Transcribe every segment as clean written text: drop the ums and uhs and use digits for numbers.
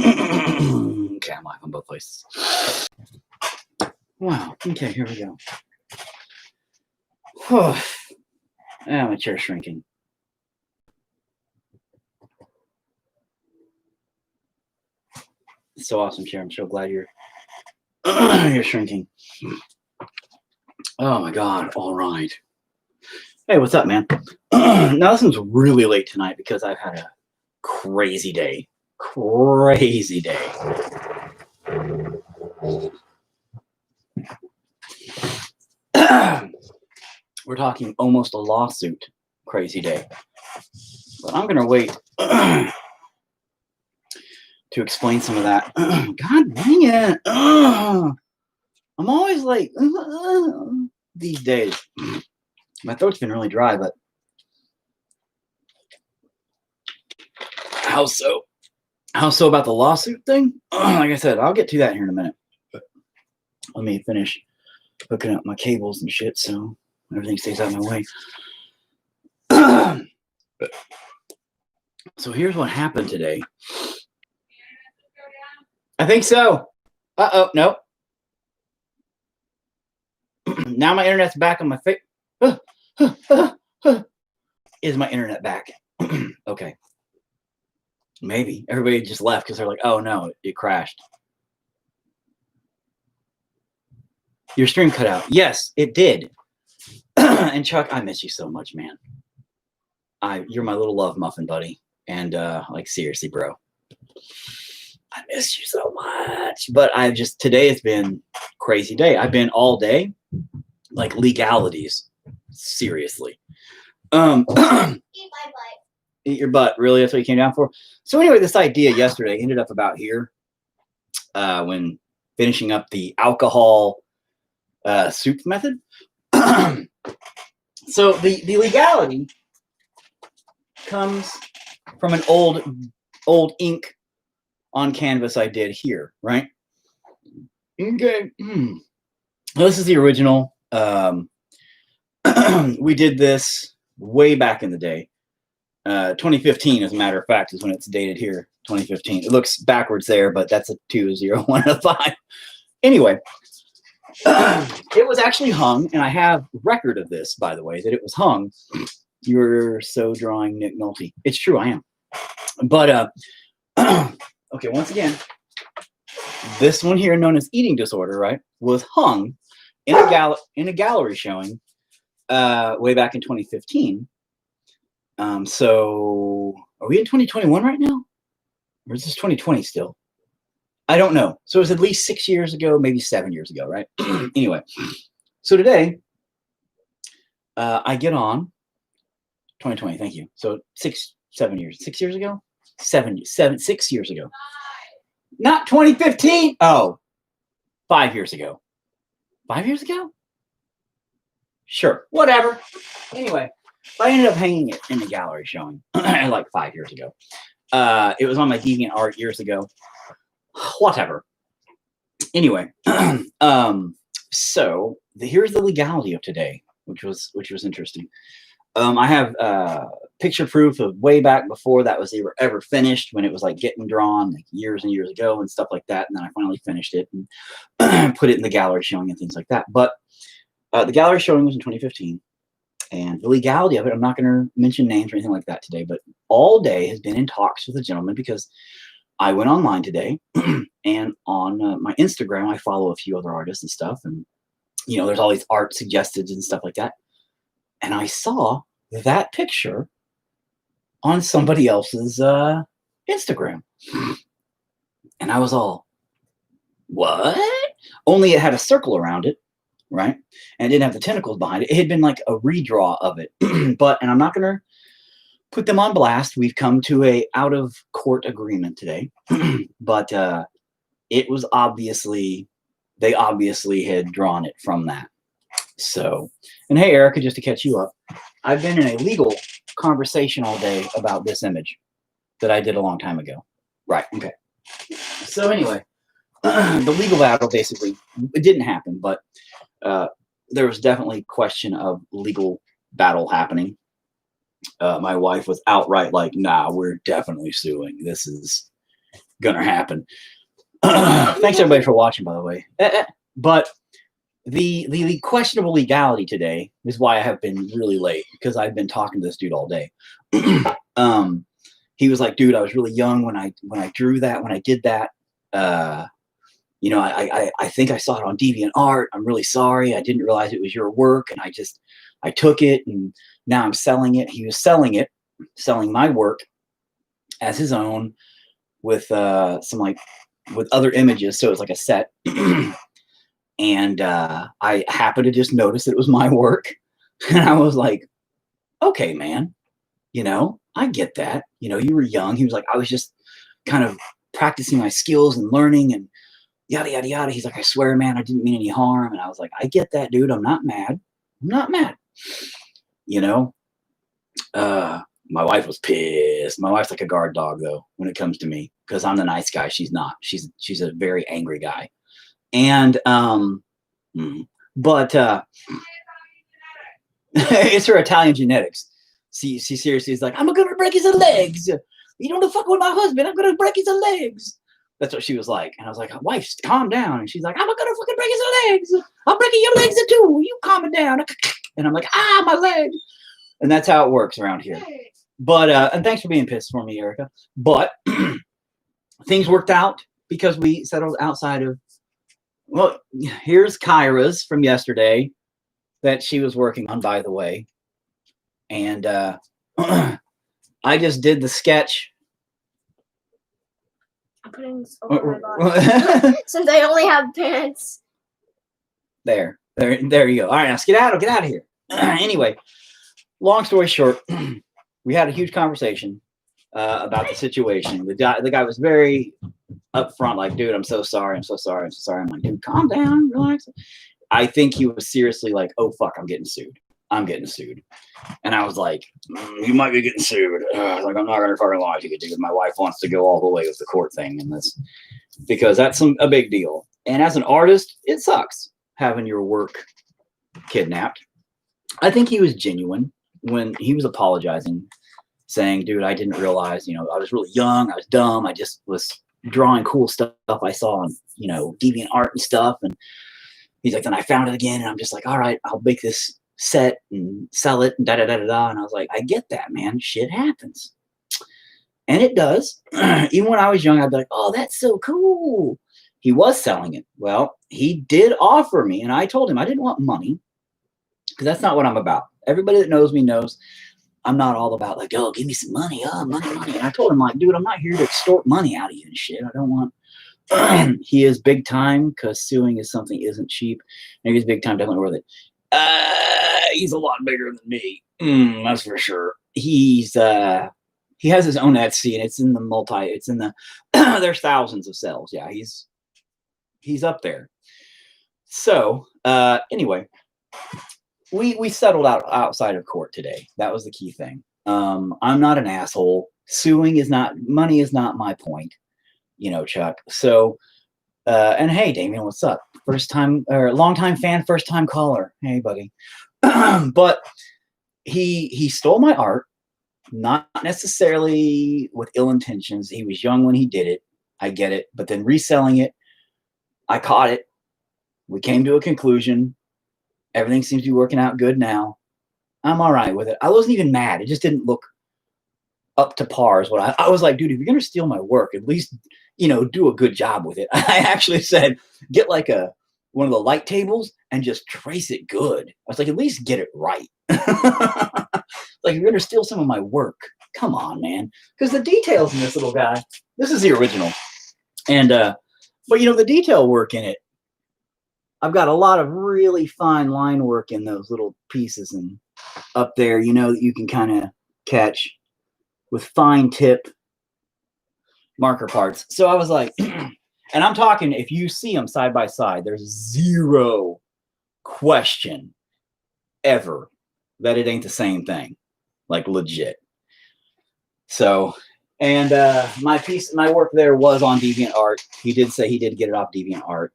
Okay, I'm live on both places. Wow. Okay, here we go. My chair's shrinking. It's so awesome, chair. I'm so glad you're you're shrinking. Oh my God. All right. Hey, what's up, man? Now this one's really late tonight because I've had a crazy day. Crazy day. We're talking almost a lawsuit. Crazy day. But I'm gonna wait to explain some of that. God dang it. I'm always like these days. My throat's been really dry, but how so? How so about the lawsuit thing? Like I said, I'll get to that here in a minute. But let me finish hooking up my cables and shit so everything stays out of my way. So here's what happened today. I think so. Uh-oh, no. Now my internet's back on my face. Is my internet back? Okay. Maybe. Everybody just left because they're like, oh no, it crashed. Your stream cut out. Yes, it did. And Chuck, I miss you so much, man. You're my little love muffin buddy. And like seriously, bro. I miss you so much. But today has been a crazy day. I've been all day, like legalities. Seriously. Eat my butt. Eat your butt. Really? That's what you came down for? So anyway, this idea yesterday ended up about here when finishing up the alcohol soup method. So the legality comes from an old ink on canvas I did here, right? Okay. Well, this is the original. We did this way back in the day. 2015, as a matter of fact, is when it's dated here. 2015. It looks backwards there, but that's a 2, 0, 1, and a 5. Anyway, it was actually hung, and I have record of this, by the way, that it was hung. You're so drawing Nick Nolte. It's true, I am. But okay, once again, this one here, known as eating disorder, right, was hung in a gallery showing way back in 2015. So are we in 2021 right now? Or is this 2020 still? I don't know. So it was at least 6 years ago, maybe 7 years ago, right? Anyway, so today I get on 2020. Thank you. So 6 years ago, 6 years ago, not 2015. Oh, 5 years ago. 5 years ago? Sure, whatever. Anyway, I ended up hanging it in the gallery showing like 5 years ago. It was on my DeviantArt years ago. Whatever. Anyway, so here's the legality of today, which was interesting. I have picture proof of way back before that was ever finished, when it was like getting drawn like years and years ago and stuff like that. And then I finally finished it and put it in the gallery showing and things like that. But the gallery showing was in 2015. And the legality of it, I'm not going to mention names or anything like that today, but all day has been in talks with a gentleman because I went online today and on my Instagram, I follow a few other artists and stuff. And, you know, there's all these art suggested and stuff like that. And I saw that picture on somebody else's Instagram. And I was all, what? Only it had a circle around it. Right? And it didn't have the tentacles behind it. It had been like a redraw of it. And I'm not going to put them on blast. We've come to a out of court agreement today. But it was they obviously had drawn it from that. So, and hey, Erica, just to catch you up, I've been in a legal conversation all day about this image that I did a long time ago. Right. Okay. So anyway, the legal battle, basically, it didn't happen, but there was definitely question of legal battle happening. My wife was outright like, nah, we're definitely suing. This is gonna happen. Thanks everybody for watching, by the way. But the questionable legality today is why I have been really late, because I've been talking to this dude all day. He was like, dude, I was really young when I drew that, when I did that. You know, I think I saw it on DeviantArt. I'm really sorry. I didn't realize it was your work, and I took it, and now I'm selling it. He was selling my work as his own with with other images. So it was like a set. And I happened to just notice that it was my work. And I was like, okay, man, you know, I get that. You know, you were young. He was like, I was just kind of practicing my skills and learning and yada, yada, yada. He's like, I swear, man, I didn't mean any harm. And I was like, I get that, dude. I'm not mad. I'm not mad. You know, my wife was pissed. My wife's like a guard dog, though, when it comes to me, because I'm the nice guy. She's not. She's a very angry guy. And it's her Italian genetics. She seriously is like, I'm gonna break his legs. You don't fuck with my husband. I'm gonna break his legs. That's what she was like. And I was like, wife, calm down. And she's like, I'm gonna fucking break his legs. I'm breaking your legs too. You calm it down. And I'm like, my leg. And that's how it works around here. But and thanks for being pissed for me, Erica. But things worked out because we settled outside of. Well, here's Kyra's from yesterday that she was working on, by the way. And I just did the sketch. I'm putting this over my body. Since I only have pants. There you go. All right, now get out of here. Anyway, long story short, we had a huge conversation about the situation. The guy was very upfront, like, dude, I'm so sorry. I'm like, dude, calm down, relax. I think he was seriously like, oh fuck, I'm getting sued. And I was like, you might be getting sued. Like, I'm not gonna fucking lie to you, dude. My wife wants to go all the way with the court thing and this, because that's a big deal. And as an artist, it sucks having your work kidnapped. I think he was genuine when he was apologizing, saying, dude, I didn't realize, you know, I was really young, I was dumb, I just was drawing cool stuff I saw on, you know, DeviantArt and stuff. And he's like, then I found it again, and I'm just like, all right, I'll make this set and sell it and da da da da da. And I was like, I get that, man. Shit happens. And it does. Even when I was young, I'd be like, oh, that's so cool. He was selling it. Well, he did offer me, and I told him I didn't want money, because that's not what I'm about. Everybody that knows me knows I'm not all about like, oh, give me some money. Oh, money. And I told him, like, dude, I'm not here to extort money out of you and shit. I don't want. He is big time, because suing is something isn't cheap. And he's big time, definitely worth it. He's a lot bigger than me. That's for sure. He has his own Etsy, and it's in the there's thousands of sales. Yeah, he's up there. So anyway, we settled outside of court today. That was the key thing. I'm not an asshole. Money is not my point, you know, Chuck. So and hey, Damien, what's up? Long time fan, first time caller. Hey, buddy. But he stole my art, not necessarily with ill intentions. He was young when he did it. I get it. But then reselling it, I caught it. We came to a conclusion. Everything seems to be working out good now. I'm all right with it. I wasn't even mad. It just didn't look up to par is what I was like, dude, if you're going to steal my work, at least, you know, do a good job with it. I actually said, get like one of the light tables and just trace it good. I was like, at least get it right. Like, you're going to steal some of my work. Come on, man. Because the details in this little guy, this is the original. And, but you know, the detail work in it, I've got a lot of really fine line work in those little pieces and up there, you know, that you can kind of catch with fine tip marker parts. So I was like, and I'm talking, if you see them side by side, there's zero question ever that it ain't the same thing, like legit. So, and my work there was on DeviantArt. He did say he did get it off DeviantArt.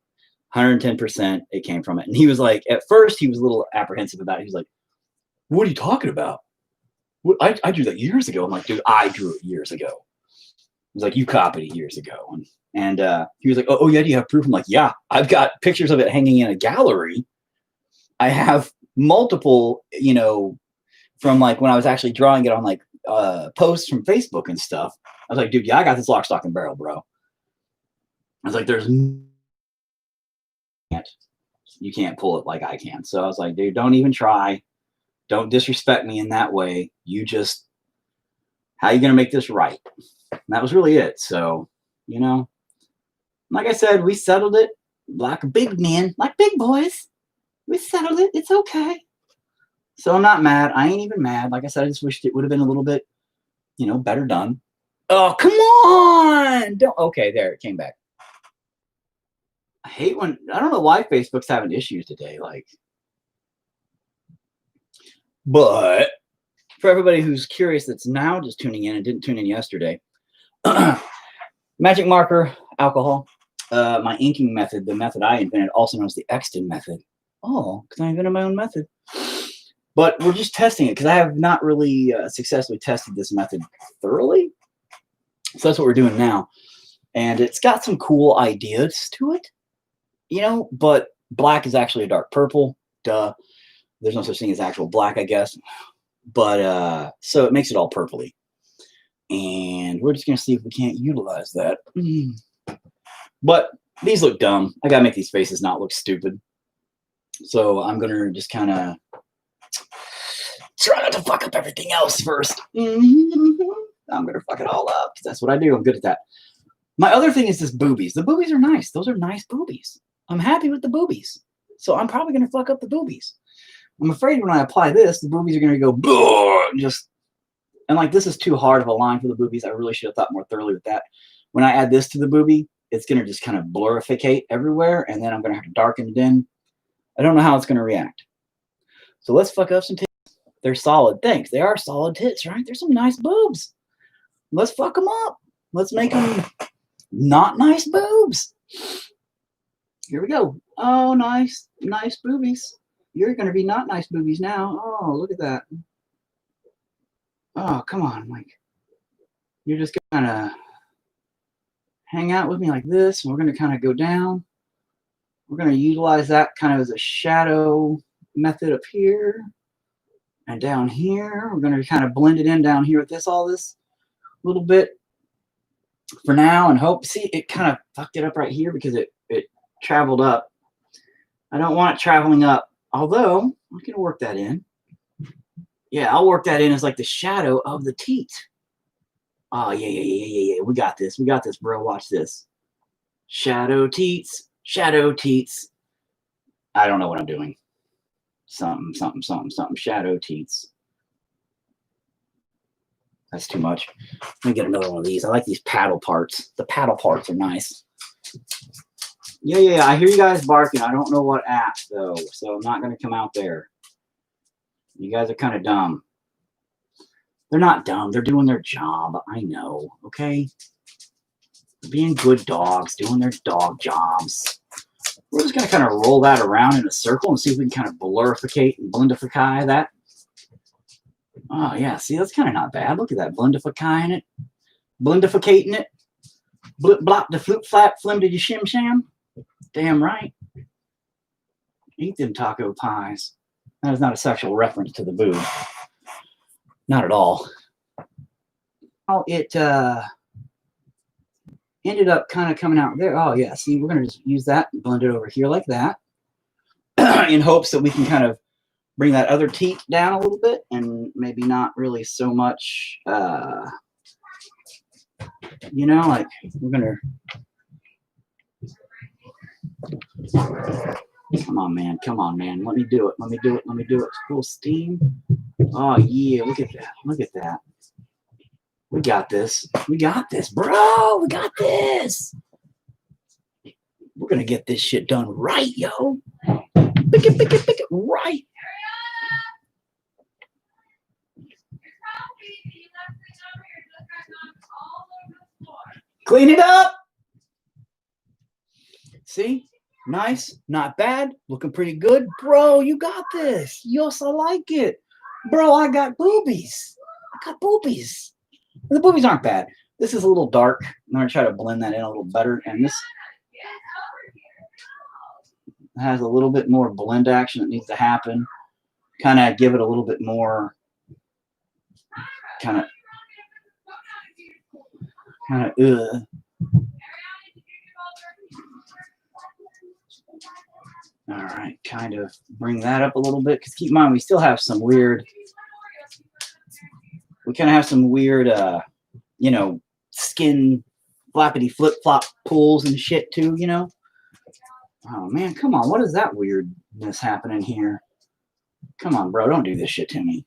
110% it came from it. And he was like, at first he was a little apprehensive about it. He was like, what are you talking about? I drew that years ago. I'm like, dude, I drew it years ago. was like, you copied it years ago. And he was like, oh, yeah, do you have proof? I'm like, yeah, I've got pictures of it hanging in a gallery. I have multiple, from like when I was actually drawing it on like posts from Facebook and stuff. I was like, dude, yeah, I got this lock, stock, and barrel, bro. I was like, you can't pull it like I can. So I was like, dude, don't even try. Don't disrespect me in that way. How are you going to make this right? And that was really it. So, like I said, we settled it like big men, like big boys. We settled it. It's okay. So I'm not mad. I ain't even mad. Like I said, I just wished it would have been a little bit, better done. Oh, come on. Okay, there, it came back. I hate when, I don't know why Facebook's having issues today. But for everybody who's curious that's now just tuning in and didn't tune in yesterday, magic marker, alcohol, my inking method, the method I invented, also known as the Exton method. Oh, because I invented my own method. But we're just testing it because I have not really successfully tested this method thoroughly. So that's what we're doing now. And it's got some cool ideas to it, but black is actually a dark purple. Duh. There's no such thing as actual black, I guess. But so it makes it all purpley. And we're just going to see if we can't utilize that. But these look dumb. I got to make these faces not look stupid. So I'm going to just kind of try not to fuck up everything else first. I'm going to fuck it all up because that's what I do. I'm good at that. My other thing is this boobies. The boobies are nice. Those are nice boobies. I'm happy with the boobies. So I'm probably going to fuck up the boobies. I'm afraid when I apply this, the boobies are going to go and like this is too hard of a line for the boobies. I really should have thought more thoroughly with that. When I add this to the boobie, it's going to just kind of blurificate everywhere, and then I'm going to have to darken it in. I don't know how it's going to react. So let's fuck up some tits. They're solid. Thanks. They are solid tits, right? There's some nice boobs. Let's fuck them up. Let's make them not nice boobs. Here we go. Oh, nice. Nice boobies. You're going to be not nice boobies now. Oh, look at that. Oh, come on, Mike. You're just going to hang out with me like this, and we're going to kind of go down. We're going to utilize that kind of as a shadow method up here and down here. We're going to kind of blend it in down here with all this little bit for now and hope. See, it kind of fucked it up right here because it traveled up. I don't want it traveling up, although I can work that in. Yeah, I'll work that in as like the shadow of the teat. Oh, yeah. We got this. We got this, bro. Watch this. Shadow teats. Shadow teats. I don't know what I'm doing. Something. Shadow teats. That's too much. Let me get another one of these. I like these paddle parts. The paddle parts are nice. Yeah. I hear you guys barking. I don't know what app, though, so I'm not going to come out there. You guys are kind of dumb. They're not dumb. They're doing their job. I know, okay? They're being good dogs, doing their dog jobs. We're just going to kind of roll that around in a circle and see if we can kind of blurificate and blendify that. Oh, yeah. See, that's kind of not bad. Look at that. Blendifying it. Blendificating it. Blip, blop, the flip, flap, flim, did you shim, sham? Damn right. Eat them taco pies. That is not a sexual reference to the boob. Not at all. How it ended up kind of coming out there. Oh, yeah. See, we're going to just use that and blend it over here like that in hopes that we can kind of bring that other teat down a little bit and maybe not really so much, like we're going to. Come on, man. Let me do it. Full steam. Oh, yeah. Look at that. We got this, bro. We got this. We're going to get this shit done right, yo. Pick it right. Clean it up. See? Nice, not bad, looking pretty good. Bro, you got this. Yes, I like it. Bro, I got boobies. The boobies aren't bad. This is a little dark. I'm going to try to blend that in a little better. And this has a little bit more blend action that needs to happen. Kind of give it a little bit more kind of all right, kind of bring that up a little bit, because keep in mind we still have some weird, you know, skin flappity flip flop pulls and shit too, you know. Oh man, come on, what is that weirdness happening here? Come on, bro, don't do this shit to me.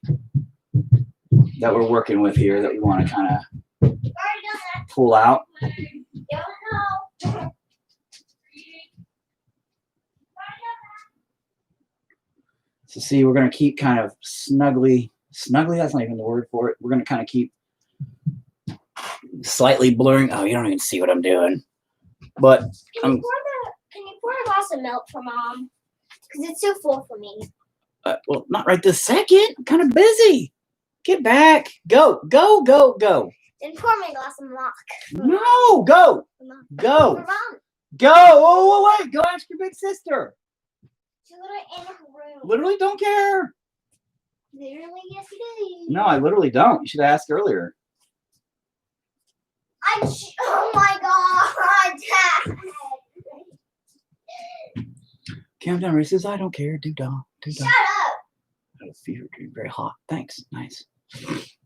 That we're working with here, that we want to kind of pull out. So see, we're going to keep kind of snugly, that's not even the word for it. We're going to kind of keep slightly blurring. Oh, you don't even see what I'm doing. But can you pour a glass of milk for Mom? Because it's too full for me. Well, not right this second. I'm kind of busy. Get back. Go. Then pour me a glass of milk. No, go. Go. For Mom. Go. Oh, wait. Go ask your big sister. She's literally in her room. Literally don't care. Literally, yes, you do. No, I literally don't. You should have asked earlier. Oh my God, Dad. Countdown races. I don't care. Do dog. Shut up. Oh, fever dream. Very hot. Thanks. Nice.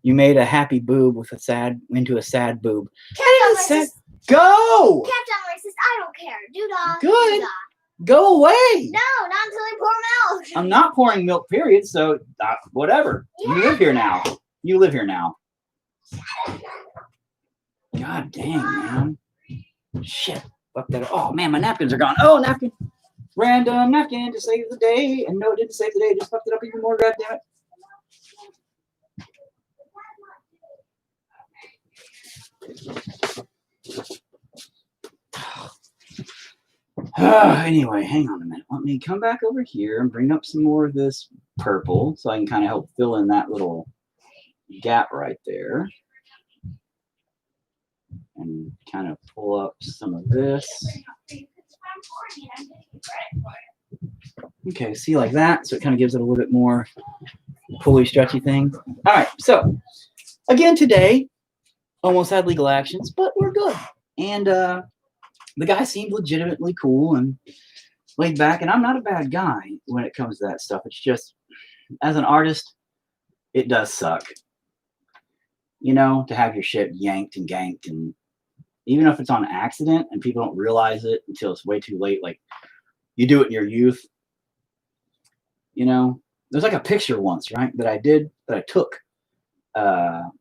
You made a happy boob with a sad boob. Go. Countdown racist. I don't care. Do dog. Good. Go away. No, not until I pour milk. I'm not pouring milk, period. So whatever. Yeah. You live here now. God dang, man. Shit. Fuck that. Oh man, my napkins are gone. Oh, napkin. Random napkin to save the day. And no, it didn't save the day. It just fucked it up even more. God damn it. Anyway, hang on a minute. Let me come back over here and bring up some more of this purple so I can kind of help fill in that little gap right there. And kind of pull up some of this. Okay, see, like that. So it kind of gives it a little bit more pulley, stretchy thing. All right, so again today, almost had legal actions, but we're good. And the guy seemed legitimately cool and laid back. And I'm not a bad guy when it comes to that stuff. It's just, as an artist, it does suck. You know, to have your shit yanked and ganked, and even if it's on accident and people don't realize it until it's way too late, like you do it in your youth. You know, there's like a picture once, right, that I took, but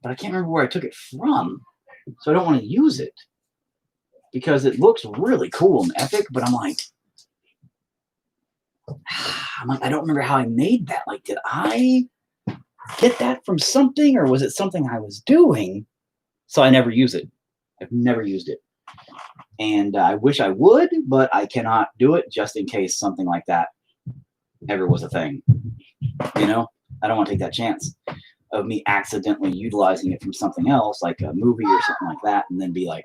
I can't remember where I took it from, so I don't want to use it because it looks really cool and epic. But I'm like, I don't remember how I made that. Like, did I get that from something, or was it something I was doing? So I never use it. I've never used it. And I wish I would, but I cannot do it just in case something like that ever was a thing. You know, I don't want to take that chance of me accidentally utilizing it from something else, like a movie or something like that, and then be like,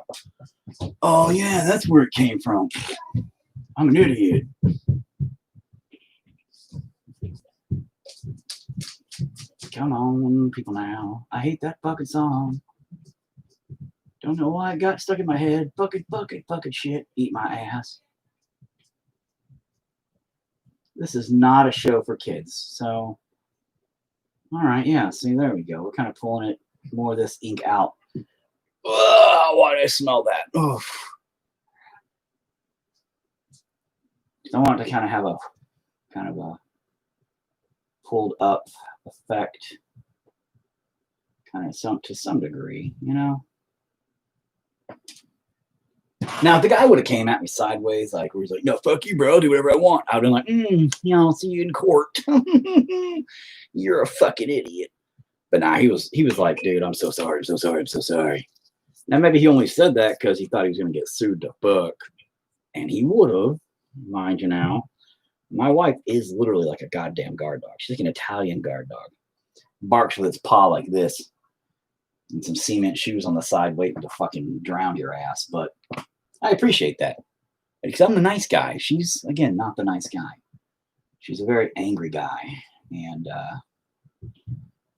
oh yeah, that's where it came from. I'm an idiot. Come on, people now. I hate that fucking song. Don't know why it got stuck in my head. Fucking shit. Eat my ass. This is not a show for kids. So, all right. Yeah. See, there we go. We're kind of pulling it more of this ink out. Ugh, why do I smell that? Oof. I want it to kind of have a pulled up effect, kind of to some degree, you know. Now, if the guy would have came at me sideways, like where he's like, "No, fuck you, bro, I'll do whatever I want," I would have been like, you know, I'll see you in court. You're a fucking idiot. But nah, he was like, dude, I'm so sorry, I'm so sorry, I'm so sorry. Now maybe he only said that because he thought he was gonna get sued to fuck, and he would have, mind you. Now, my wife is literally like a goddamn guard dog. She's like an Italian guard dog. Barks with its paw like this. and some cement shoes on the side waiting to fucking drown your ass. But I appreciate that because I'm the nice guy. She's, again, not the nice guy. She's a very angry guy, and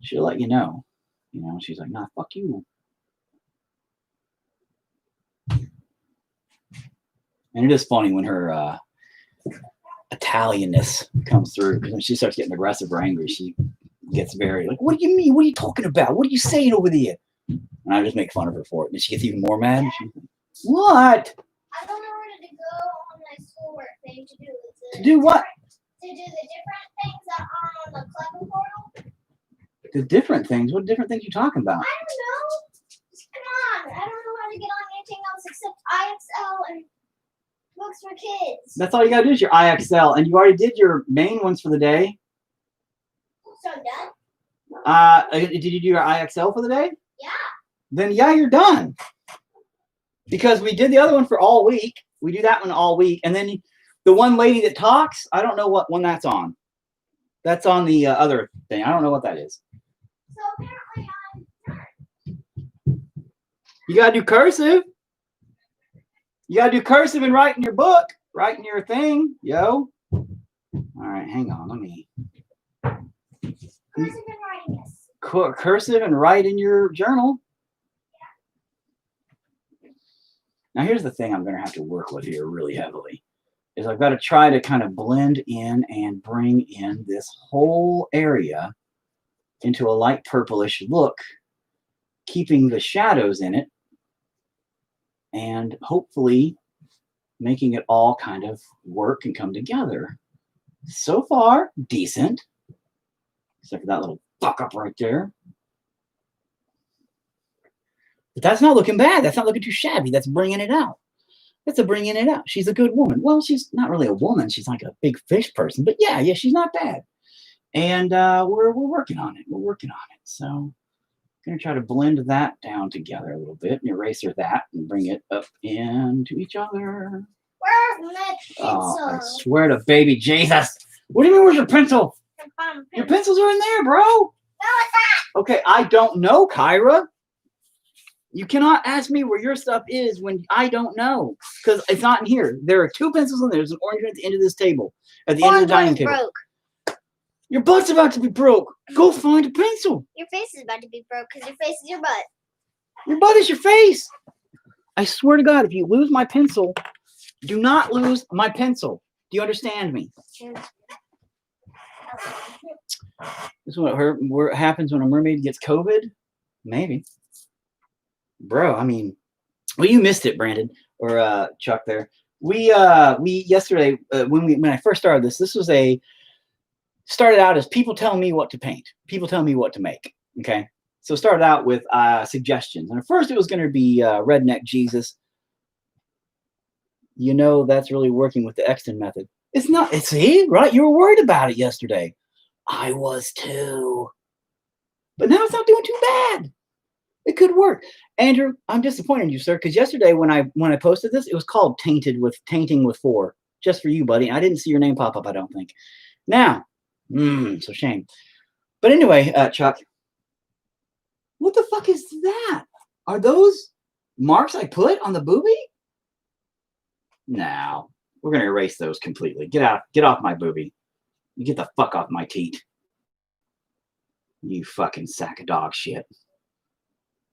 she'll let you know. You know, she's like, nah, fuck you. And it is funny when her Italianness comes through, because when she starts getting aggressive or angry, she gets very like, what do you mean? What are you talking about? What are you saying over there? And I just make fun of her for it. And she gets even more mad. She's like, what? I don't know where to go on my schoolwork thing to do. To do what? To do the different things that are on the Clever portal. The different things? What different things are you talking about? I don't know. Just come on. I don't know how to get on anything else except IXL and books for kids. That's all you gotta do is your IXL. And you already did your main ones for the day. So I'm done? Did you do your IXL for the day? Yeah. Then yeah, you're done. Because we did the other one for all week. We do that one all week. And then the one lady that talks, I don't know what one that's on. That's on the other thing. I don't know what that is. So apparently I'm done. You gotta do cursive. You gotta do cursive and write in your book. Write in your thing, yo. All right, hang on. Let me. Cursive and writing this. Cursive and write in your journal. Now here's the thing I'm going to have to work with here really heavily is I've got to try to kind of blend in and bring in this whole area into a light purplish look, keeping the shadows in it and hopefully making it all kind of work and come together. So far, decent, except for that little fuck up right there. But that's not looking bad. That's not looking too shabby. That's bringing it out. That's a bringing it out. She's a good woman. Well, she's not really a woman. She's like a big fish person. But yeah, she's not bad. And we're working on it. We're working on it. So I'm going to try to blend that down together a little bit and eraser that and bring it up into each other. Where's my pencil? Oh, I swear to baby Jesus. What do you mean, where's your pencil? Your pencils are in there, bro. No, it's not. Okay, I don't know, Kyra. You cannot ask me where your stuff is when I don't know, because it's not in here. There are 2 pencils in there. There's an orange one at the end of this table, at the end of the dining table. Broke. Your butt's about to be broke. Go find a pencil. Your face is about to be broke because your face is your butt. Your butt is your face. I swear to God, if you lose my pencil, do not lose my pencil. Do you understand me? This is what happens when a mermaid gets COVID? Maybe. Bro, I mean, well, you missed it, Brandon or Chuck. There, we yesterday when I first started this was started out as people telling me what to paint, people telling me what to make. Okay, so it started out with suggestions, and at first it was going to be Redneck Jesus. You know, that's really working with the Exton method. It's not. See, right? You were worried about it yesterday. I was too, but now it's not doing too bad. It could work. Andrew, I'm disappointed in you, sir, because yesterday when I posted this, it was called Tainting with 4. Just for you, buddy. I didn't see your name pop up, I don't think. Now, so shame. But anyway, Chuck, what the fuck is that? Are those marks I put on the boobie? No. We're gonna erase those completely. Get off my boobie. You get the fuck off my teat. You fucking sack of dog shit.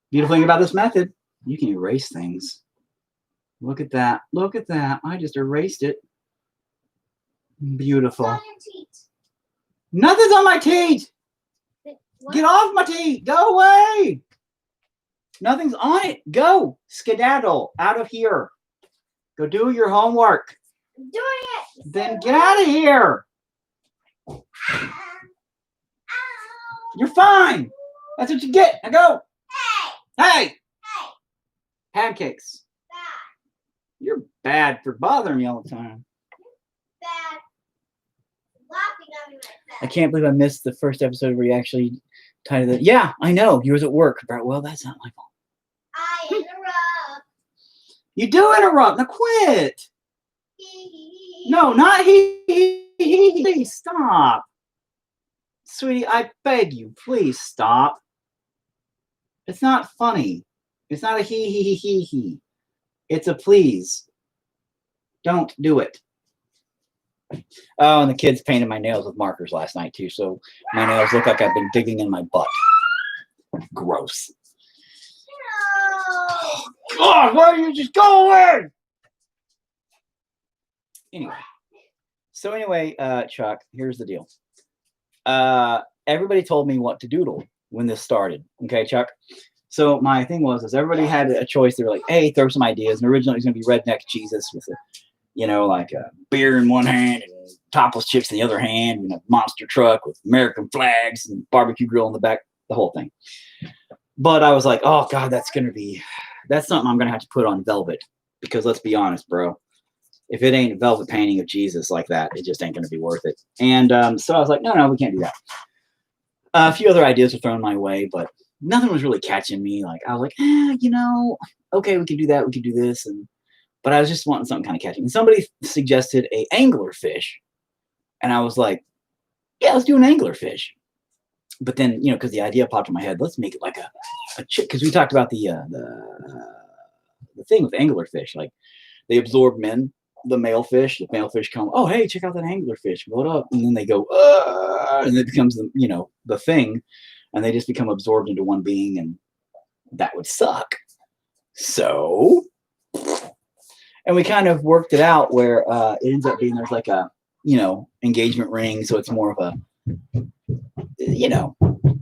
Beautiful thing about this method, you can erase things. Look at that. Look at that. I just erased it. Beautiful. It's on your teeth. Nothing's on my teeth. What? Get off my teeth. Go away. Nothing's on it. Go. Skedaddle. Out of here. Go do your homework. I'm doing it. Then get out of here. You're fine. That's what you get. Now go. Hey! Pancakes. Bad. You're bad for bothering me all the time. Bad. Laughing at me like that. I can't believe I missed the first episode where you actually titled it. Yeah, I know. You was at work. Well, that's not my fault. I interrupt. You do interrupt. Now quit. No, not he. Please stop. Sweetie, I beg you. Please stop. It's not funny. It's not a he. It's a please. Don't do it. Oh, and the kids painted my nails with markers last night too, so my nails look like I've been digging in my butt. Gross. God, why don't you just go away? Anyway, Chuck, here's the deal. Everybody told me what to doodle when this started. Okay, Chuck. So my thing was everybody had a choice. They were like, hey, throw some ideas. And originally it was going to be Redneck Jesus with like a beer in one hand and topless chicks in the other hand, and a monster truck with American flags and barbecue grill in the back, the whole thing. But I was like, oh God, that's something I'm going to have to put on velvet, because let's be honest, bro. If it ain't a velvet painting of Jesus like that, it just ain't going to be worth it. And so I was like, no, we can't do that. A few other ideas were thrown my way, but nothing was really catching me. Like, I was like, okay, we could do that. We could do this. But I was just wanting something kind of catchy. And somebody suggested a anglerfish. And I was like, yeah, let's do an anglerfish. But then, because the idea popped in my head, let's make it like a chick. Because we talked about the thing with anglerfish. Like, they absorb men. The male fish come, oh, hey, check out that anglerfish. What up? And then they go, and it becomes the thing, and they just become absorbed into one being, and that would suck. So, and we kind of worked it out where it ends up being there's like a engagement ring, so it's more of a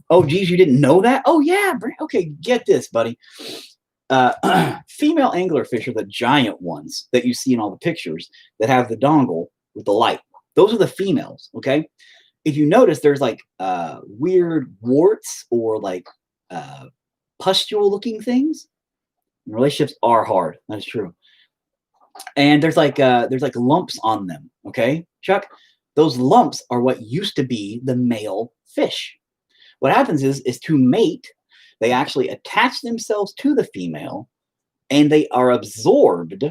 oh geez, you didn't know that? Oh yeah, okay, get this, buddy. Female anglerfish are the giant ones that you see in all the pictures that have the dongle with the light. Those are the females, okay? If you notice, there's like weird warts or like pustule-looking things. Relationships are hard. That's true. And there's like lumps on them, okay, Chuck? Those lumps are what used to be the male fish. What happens is to mate, they actually attach themselves to the female, and they are absorbed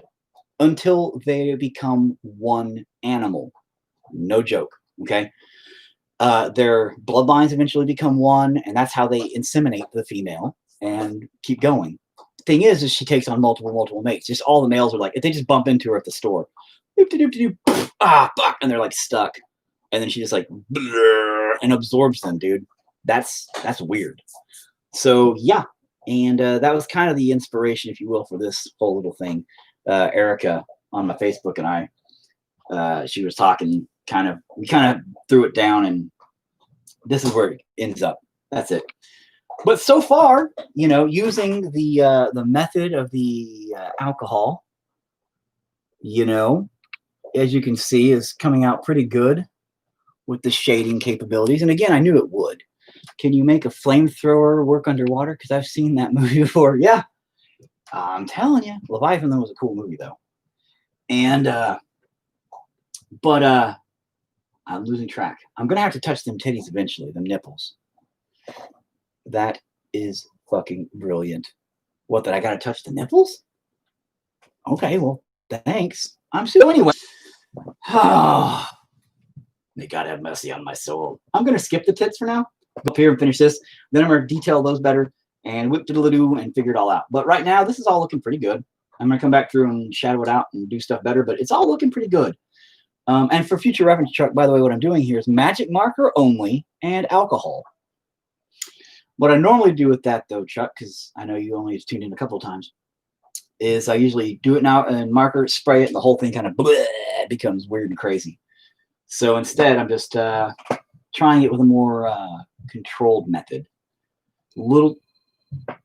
until they become one animal. No joke, okay? Their bloodlines eventually become one, and that's how they inseminate the female and keep going. The thing is she takes on multiple mates. Just all the males are like, if they just bump into her at the store, fuck, and they're like stuck. And then she just like and absorbs them, dude. That's weird. So yeah, and that was kind of the inspiration, if you will, for this whole little thing. Erica on my Facebook and I, she was talking, we kind of threw it down, and this is where it ends up. That's it. But so far, using the method of the alcohol, as you can see, is coming out pretty good with the shading capabilities. And again, I knew it would. Can you make a flamethrower work underwater? Because I've seen that movie before. Yeah, I'm telling you, Leviathan was a cool movie though. And but I'm losing track. I'm gonna have to touch them titties eventually, them nipples. That is fucking brilliant. What, that I gotta touch the nipples? Okay, well, thanks. I'm still anyway. May God have mercy on my soul. I'm gonna skip the tits for now. Up here and finish this. Then I'm gonna detail those better and whip diddle-a-doo and figure it all out. But right now, this is all looking pretty good. I'm gonna come back through and shadow it out and do stuff better, but it's all looking pretty good. And for future reference, Chuck, by the way, what I'm doing here is magic marker only and alcohol. What I normally do with that, though, Chuck, because I know you only tuned in a couple of times, is I usually do it now and marker, spray it, and the whole thing kind of becomes weird and crazy. So instead, I'm just trying it with a more controlled method. Who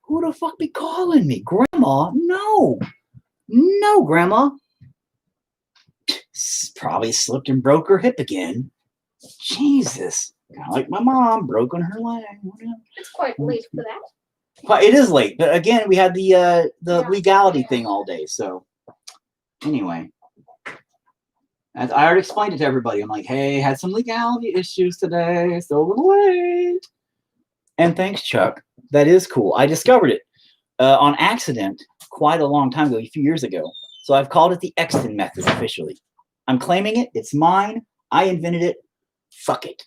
the fuck be calling me? Grandma? No, Grandma. Probably slipped and broke her hip again. Jesus. Kind of like my mom, broken her leg. It's quite late for that. Well, it is late, but again, we had the legality thing all day. So anyway, as I already explained it to everybody, I'm like, hey, had some legality issues today, so a little late. And thanks, Chuck. That is cool. I discovered it on accident quite a long time ago, a few years ago. So I've called it the Exton method officially. I'm claiming it. It's mine. I invented it. Fuck it.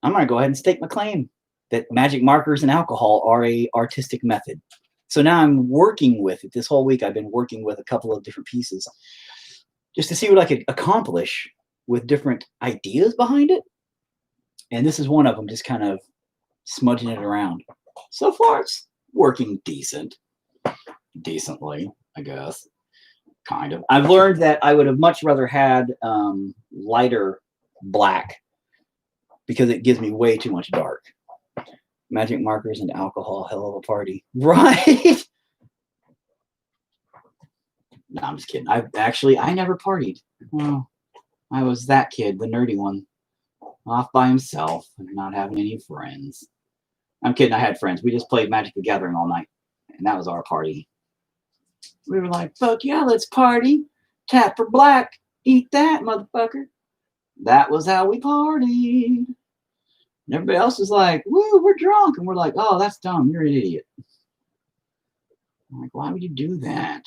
I'm going to go ahead and stake my claim. that magic markers and alcohol are a artistic method. So now I'm working with it. This whole week I've been working with a couple of different pieces just to see what I could accomplish with different ideas behind it. And this is one of them, just kind of smudging it around. So far it's working decently, I guess. Kind of. I've learned that I would have much rather had lighter black because it gives me way too much dark. Magic markers and alcohol, hell of a party. Right? No, I'm just kidding. I never partied. Well, I was that kid, the nerdy one, off by himself and not having any friends. I'm kidding. I had friends. We just played Magic the Gathering all night, and that was our party. We were like, fuck yeah, let's party. Tap for black. Eat that, motherfucker. That was how we partied. And everybody else was like, woo, we're drunk. And we're like, oh, that's dumb. You're an idiot. I'm like, why would you do that?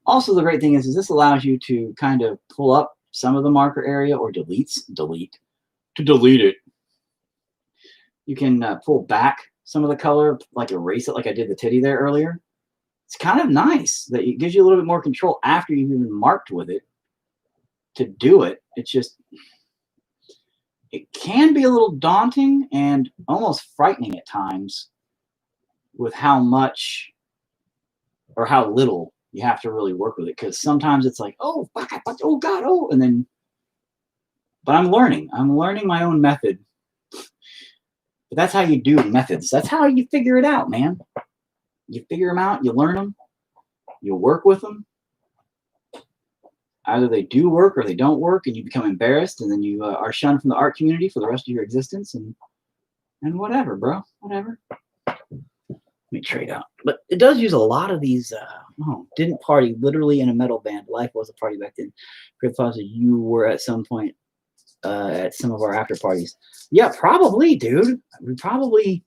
Also, the great thing is this allows you to kind of pull up some of the marker area or delete. To delete it, you can pull back some of the color, like erase it like I did the titty there earlier. It's kind of nice that it gives you a little bit more control after you've even marked with it to do it. It's just, it can be a little daunting and almost frightening at times with how much or how little you have to really work with it. Because sometimes it's like, oh, fuck, oh God, oh, and then, but I'm learning my own method. But that's how you do methods. That's how you figure it out, man. You figure them out, you learn them, you work with them. Either they do work or they don't work, and you become embarrassed, and then you are shunned from the art community for the rest of your existence, and whatever, bro, whatever. Let me trade out. But it does use a lot of these. Didn't party literally in a metal band. Life was a party back then. Great thoughts that you were at some point at some of our after parties. Yeah, probably, dude. We probably.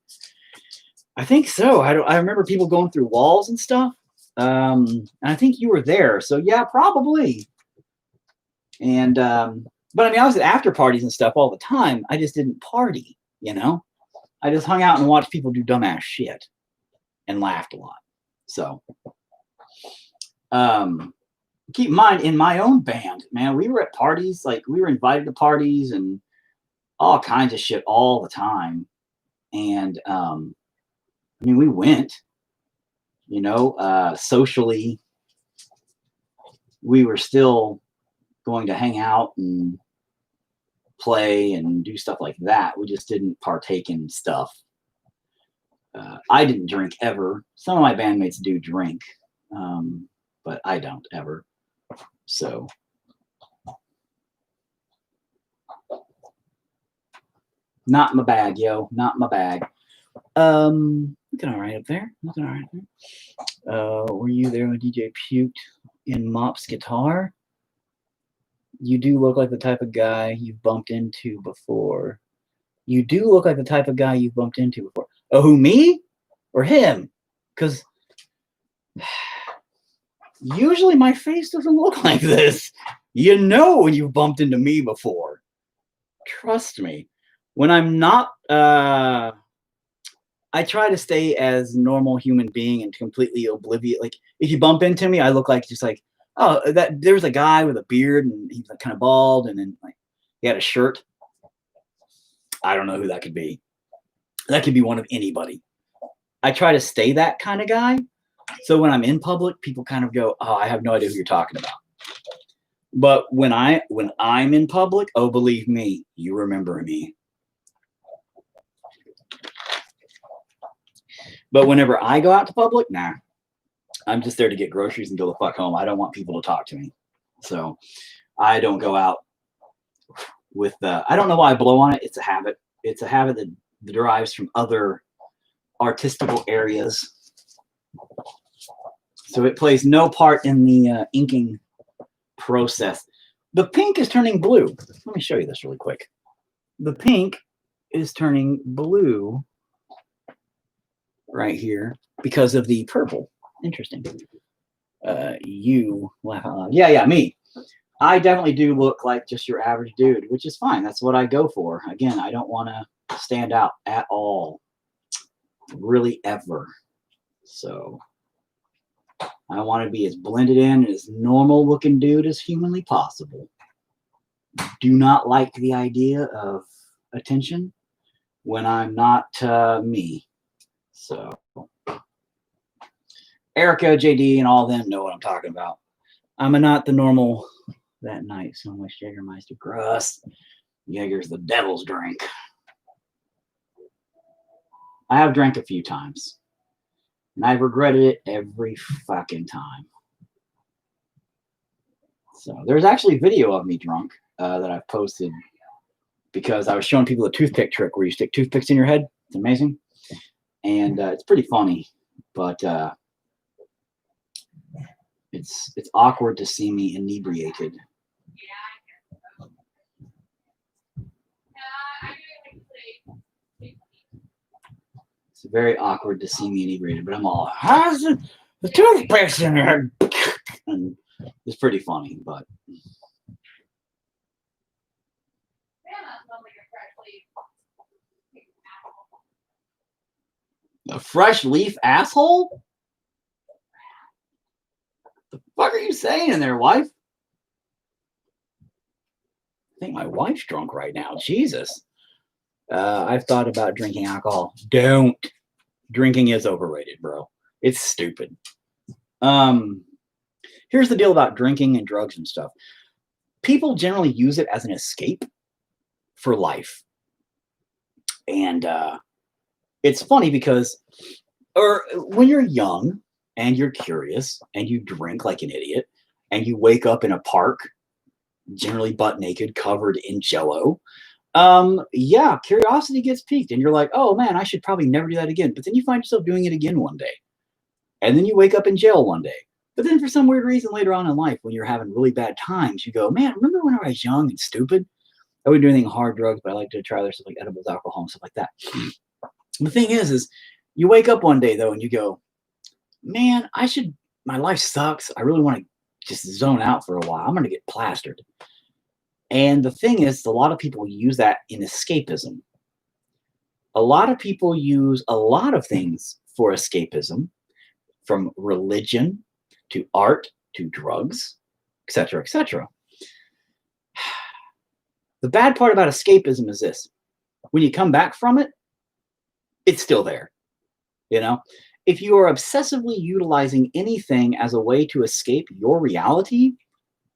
I think so. I remember people going through walls and stuff. And I think you were there. So yeah, probably. And but I mean, I was at after parties and stuff all the time. I just didn't party, you know. I just hung out and watched people do dumbass shit and laughed a lot. So keep in mind, in my own band, man, we were at parties, like we were invited to parties and all kinds of shit all the time. And I mean, we went, you know, socially, we were still going to hang out and play and do stuff like that. We just didn't partake in stuff. I didn't drink ever. Some of my bandmates do drink, but I don't ever. So not my bag, yo. Not my bag. Looking all right up there. Looking all right up there. Were you there when DJ puked in Mop's guitar? You do look like the type of guy you've bumped into before. You do look like the type of guy you've bumped into before. Oh, who, me? Or him? Because usually my face doesn't look like this. You know when you've bumped into me before. Trust me. When I'm not, I try to stay as normal human being and completely oblivious. Like, if you bump into me, I look like just like, oh, that there was a guy with a beard and he's like kind of bald and then like he had a shirt. I don't know who that could be. That could be one of anybody. I try to stay that kind of guy. So when I'm in public, people kind of go, oh, I have no idea who you're talking about. But when I'm in public, oh, believe me, you remember me. But whenever I go out to public, nah. I'm just there to get groceries and go the fuck home. I don't want people to talk to me. So I don't go out with I don't know why I blow on it. It's a habit. It's a habit that derives from other artistical areas. So it plays no part in the inking process. The pink is turning blue. Let me show you this really quick. The pink is turning blue right here because of the purple. Interesting. You laugh out loud. Yeah, me. I definitely do look like just your average dude, which is fine. That's what I go for. Again, I don't want to stand out at all, really ever. So I want to be as blended in as normal looking dude as humanly possible. Do not like the idea of attention when I'm not me. So Erica, JD, and all of them know what I'm talking about. I'm not the normal that night. So much Jägermeister. Gross. Jaeger's the devil's drink. I have drank a few times. And I've regretted it every fucking time. So there's actually video of me drunk that I've posted because I was showing people a toothpick trick where you stick toothpicks in your head. It's amazing. And it's pretty funny. But it's awkward to see me inebriated. It's very awkward to see me inebriated, but I'm all, how's the toothpicks in your head? And it's pretty funny, but. A fresh leaf asshole? The fuck are you saying in there, wife? I think my wife's drunk right now. Jesus. I've thought about drinking alcohol. Don't. Drinking is overrated, bro. It's stupid. Here's the deal about drinking and drugs and stuff. People generally use it as an escape for life. And it's funny because when you're young and you're curious and you drink like an idiot and you wake up in a park, generally butt naked, covered in Jell-O, yeah, curiosity gets piqued and you're like, oh man, I should probably never do that again. But then you find yourself doing it again one day. And then you wake up in jail one day. But then for some weird reason later on in life, when you're having really bad times, you go, man, remember when I was young and stupid? I wouldn't do anything hard drugs, but I like to try other stuff like edibles, alcohol, and stuff like that. The thing is you wake up one day though and you go, man, my life sucks. I really want to just zone out for a while. I'm going to get plastered. And the thing is, a lot of people use that in escapism. A lot of people use a lot of things for escapism, from religion to art to drugs, etc., etc. The bad part about escapism is this. When you come back from it, it's still there. You know, if you are obsessively utilizing anything as a way to escape your reality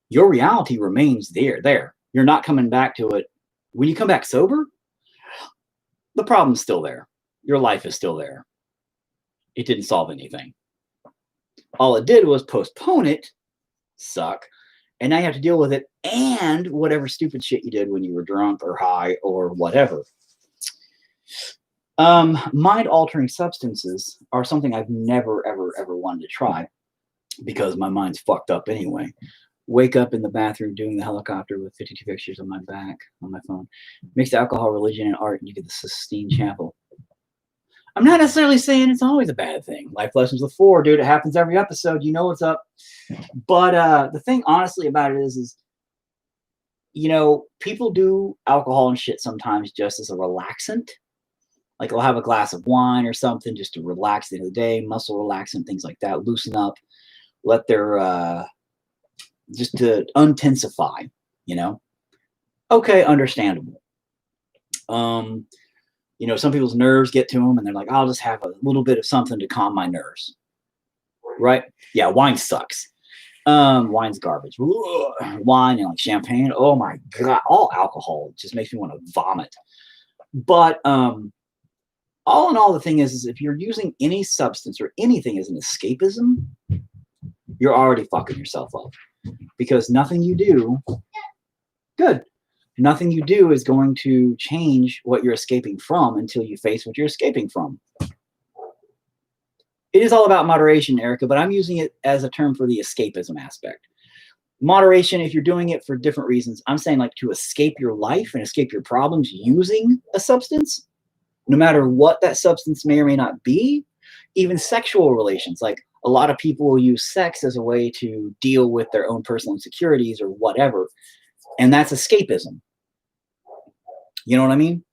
remains there. You're not coming back to it. When you come back sober, the problem's still there. Your life is still there. It didn't solve anything. All it did was postpone it, suck, and now you have to deal with it and whatever stupid shit you did when you were drunk or high or whatever. Mind-altering substances are something I've never, ever wanted to try because my mind's fucked up anyway. Wake up in the bathroom doing the helicopter with 52 pictures on my back on my phone. Mix alcohol, religion, and art, and you get the Sistine Chapel. I'm not necessarily saying it's always a bad thing. Life Lessons with 4, dude. It happens every episode. You know what's up. But the thing, honestly, about it is, you know, people do alcohol and shit sometimes just as a relaxant. Like they'll have a glass of wine or something just to relax at the end of the day, muscle relaxant, things like that, loosen up, let their just to untensify, you know. Okay, understandable. You know, some people's nerves get to them and they're like, I'll just have a little bit of something to calm my nerves. Right? Yeah, wine sucks. Wine's garbage. Ugh. Wine and like champagne. Oh my God. All alcohol just makes me want to vomit. But all in all, the thing is if you're using any substance or anything as an escapism, you're already fucking yourself up. Because nothing you do, nothing you do is going to change what you're escaping from until you face what you're escaping from. It is all about moderation, Erica, but I'm using it as a term for the escapism aspect. Moderation, if you're doing it for different reasons, I'm saying like to escape your life and escape your problems using a substance, no matter what that substance may or may not be, even sexual relations. Like A lot of people will use sex as a way to deal with their own personal insecurities or whatever, and that's escapism. You know what I mean?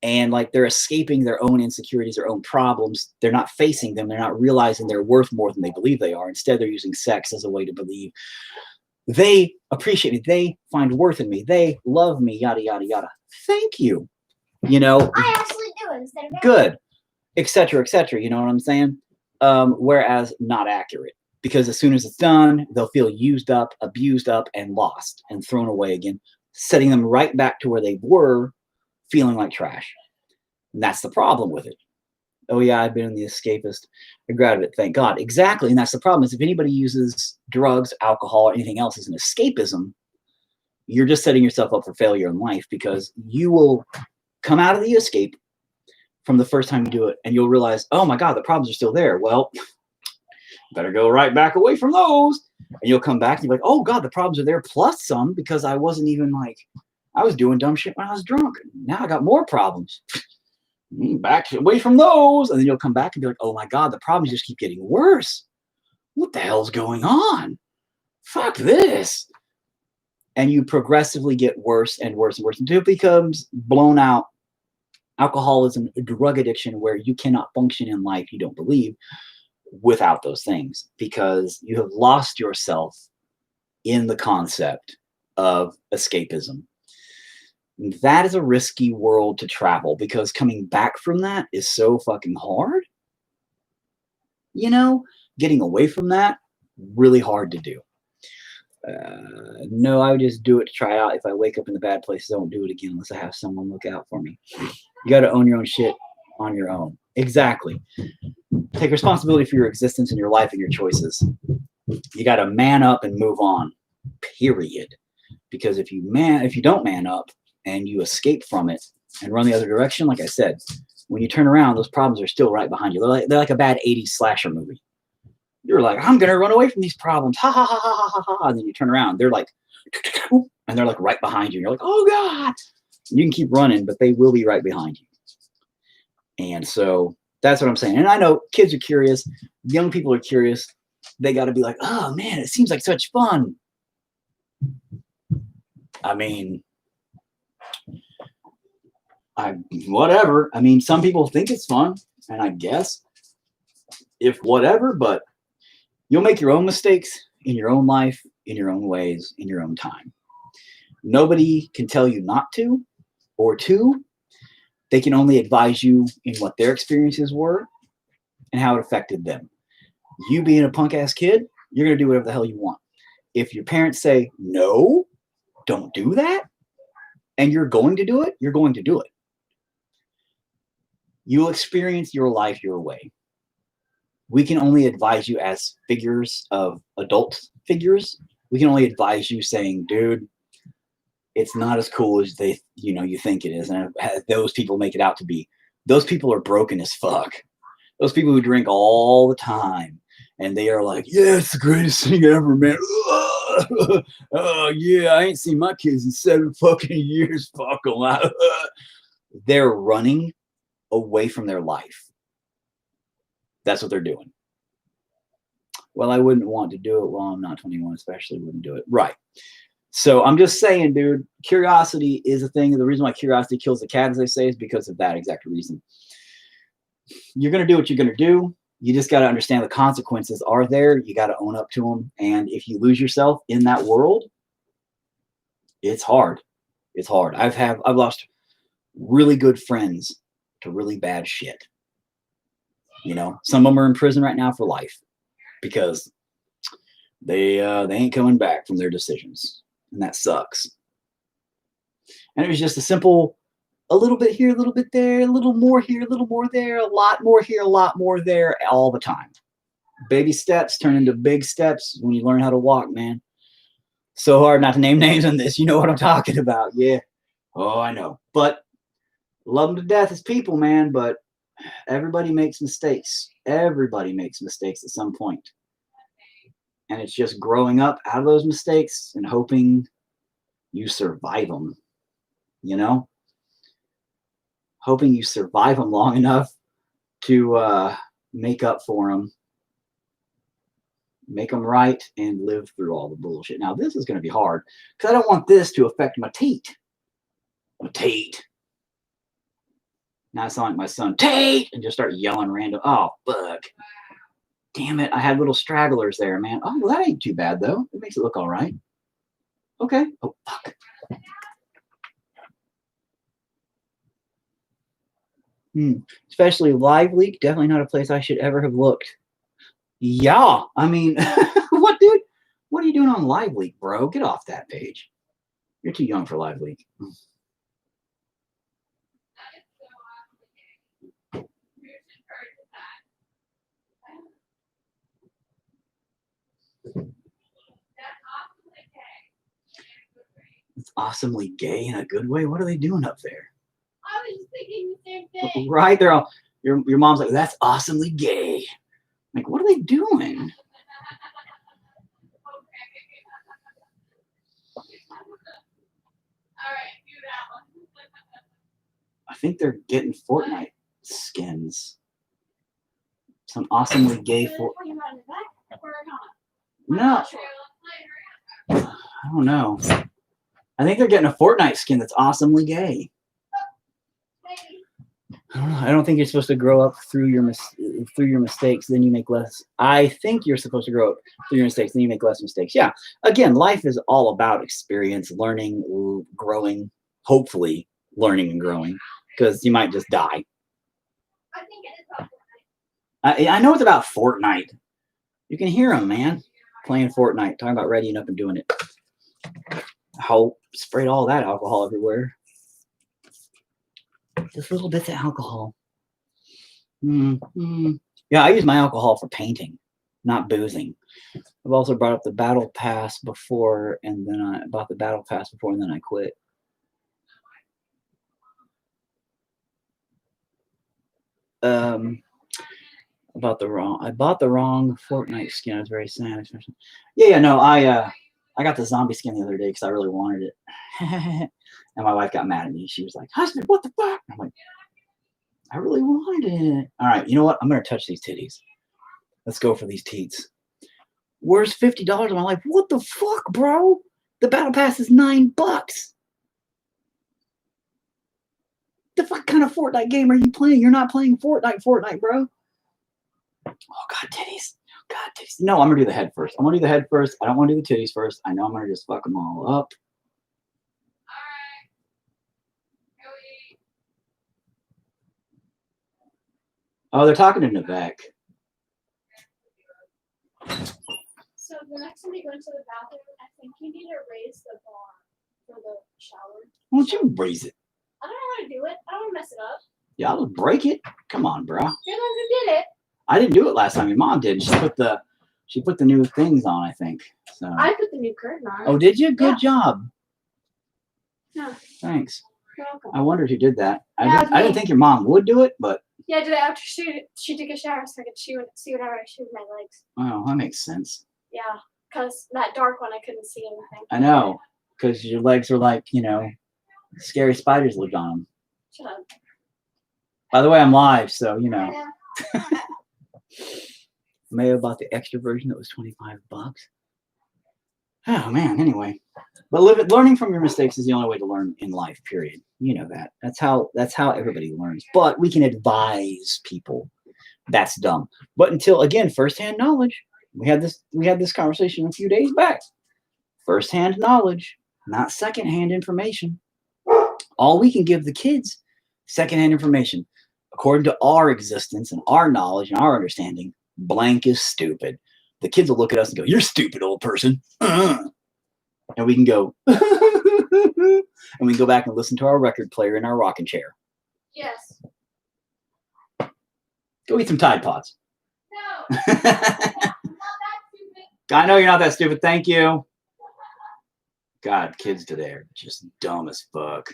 And like they're escaping their own insecurities, their own problems. They're not facing them. They're not realizing they're worth more than they believe they are. Instead, they're using sex as a way to believe they appreciate me, they find worth in me, they love me, yada yada yada. Thank you. You know, I actually do instead of good, etc., etc. You know what I'm saying? Whereas not accurate, because as soon as it's done, they'll feel used up, abused up, and lost and thrown away again, setting them right back to where they were, feeling like trash. And that's the problem with it. Oh yeah, I've been in the escapist. I grabbed it, thank God. Exactly, and that's the problem. Is if anybody uses drugs, alcohol, or anything else as an escapism, you're just setting yourself up for failure in life, because you will come out of the escape from the first time you do it, and you'll realize, oh my God, the problems are still there. Well, better go right back away from those. And you'll come back and you're like, oh God, the problems are there plus some, because I wasn't even like, I was doing dumb shit when I was drunk. Now I got more problems. Back away from those. And then you'll come back and be like, oh my God, the problems just keep getting worse. What the hell's going on? Fuck this. And you progressively get worse and worse and worse until it becomes blown out alcoholism, drug addiction, where you cannot function in life, you don't believe, without those things, because you have lost yourself in the concept of escapism. That is a risky world to travel, because coming back from that is so fucking hard. You know, getting away from that, really hard to do. No, I would just do it to try out. If I wake up in the bad places, I won't do it again unless I have someone look out for me. You got to own your own shit on your own. Exactly. Take responsibility for your existence and your life and your choices. You got to man up and move on, period. Because if you don't man up and you escape from it and run the other direction, like I said, when you turn around, those problems are still right behind you. They're like a bad 80s slasher movie. You're like, I'm going to run away from these problems. Ha, ha, ha, ha, ha, ha, ha. And then you turn around. They're like, and they're like right behind you. And you're like, oh, God. You can keep running, but they will be right behind you. And so that's what I'm saying. And I know kids are curious. Young people are curious. They got to be like, oh, man, it seems like such fun. I mean, whatever. I mean, some people think it's fun. And I guess if whatever, but you'll make your own mistakes in your own life, in your own ways, in your own time. Nobody can tell you not to or to. They can only advise you in what their experiences were and how it affected them. You being a punk ass kid, you're going to do whatever the hell you want. If your parents say, no, don't do that, and you're going to do it, you're going to do it. You'll experience your life your way. We can only advise you as figures of adult figures. We can only advise you saying, dude, it's not as cool as you think it is. And those people make it out to be. Those people are broken as fuck. Those people who drink all the time and they are like, yeah, it's the greatest thing ever, man. Oh yeah, I ain't seen my kids in 7 fucking years. Fuck them. They're running away from their life. That's what they're doing. Well, I wouldn't want to do it while I'm not 21, especially wouldn't do it. Right. So I'm just saying, dude, curiosity is a thing. The reason why curiosity kills the cat, as they say, is because of that exact reason. You're going to do what you're going to do. You just got to understand the consequences are there. You got to own up to them. And if you lose yourself in that world, it's hard. It's hard. I've lost really good friends to really bad shit. You know, some of them are in prison right now for life because they ain't coming back from their decisions, and that sucks. And it was just a simple, a little bit here, a little bit there, a little more here, a little more there, a lot more here, a lot more there, all the time. Baby steps turn into big steps when you learn how to walk, man. So hard not to name names on this. You know what I'm talking about. Yeah. Oh, I know. But love them to death as people, man. But everybody makes mistakes. Everybody makes mistakes at some point. And it's just growing up out of those mistakes and hoping you survive them, you know? Hoping you survive them long enough to make up for them make them right, and live through all the bullshit. Now, this is going to be hard because I don't want this to affect my teat. My teat. Now I sound like my son, Tate, and just start yelling random. Oh, fuck. Damn it. I had little stragglers there, man. Oh, well, that ain't too bad, though. It makes it look all right. Okay. Oh, fuck. Especially Live Leak. Definitely not a place I should ever have looked. Yeah. I mean, what, dude? What are you doing on Live Leak, bro? Get off that page. You're too young for Live Leak. It's awesomely gay in a good way. What are they doing up there? I was just thinking the same thing. Right? They're all, your mom's like, that's awesomely gay. Like, what are they doing? I think they're getting Fortnite skins. Some awesomely gay No. I don't know. I think they're getting a Fortnite skin that's awesomely gay. I don't think you're supposed to grow up through your mistakes, then you make less. I think you're supposed to grow up through your mistakes, then you make less mistakes. Yeah. Again, life is all about experience, learning, growing, hopefully learning and growing, because you might just die. I think it is about Fortnite. I know it's about Fortnite. You can hear them, man, playing Fortnite, talking about readying up and doing it. How sprayed all that alcohol everywhere. Just little bits of alcohol. Yeah, I use my alcohol for painting, not boozing. I've also brought up the battle pass before, and then I bought the battle pass before, and then I quit. I bought the wrong Fortnite skin. I was very sad. Yeah, no, I got the zombie skin the other day because I really wanted it. And my wife got mad at me. She was like, husband, what the fuck? I'm like, I really wanted it. All right, you know what? I'm going to touch these titties. Let's go for these teats. Where's $50 of my life? What the fuck, bro? The battle pass is $9. The fuck kind of Fortnite game are you playing? You're not playing Fortnite, bro. Oh, God, titties. God, titties. No, I'm going to do the head first. I'm going to do the head first. I don't want to do the titties first. I know I'm going to just fuck them all up. Oh, they're talking to Navek. So the next time you go into the bathroom, I think you need to raise the bar for the shower. Why don't you raise it? I don't know how to do it. I don't want to mess it up. Yeah, I'll just break it. Come on, bro. You're the one who did it. I didn't do it last time. Your mom did. She put the new things on, I think. So. I put the new curtain on. Oh, did you? Good job. Yeah. Thanks. You're welcome. I wondered who did that. Yeah, I didn't think your mom would do it, but. Yeah, I did it after she took a shower so I could see whatever I shoot my legs. Oh, that makes sense. Yeah, because that dark one I couldn't see anything. I know, because your legs were like, scary spiders lived on them. Shut up. By the way, I'm live, so, Mayo bought the extra version that was $25. Oh, man, anyway. But learning from your mistakes is the only way to learn in life, period. You know that. That's how everybody learns. But we can advise people. That's dumb. But until, again, firsthand knowledge. We had this conversation a few days back. Firsthand knowledge, not secondhand information. All we can give the kids, secondhand information. According to our existence and our knowledge and our understanding, blank is stupid. The kids will look at us and go, "You're stupid, old person." And we can go, and we can go back and listen to our record player in our rocking chair. Yes. Go eat some Tide Pods. No. I'm not that stupid. I know you're not that stupid. Thank you. God, kids today are just dumb as fuck.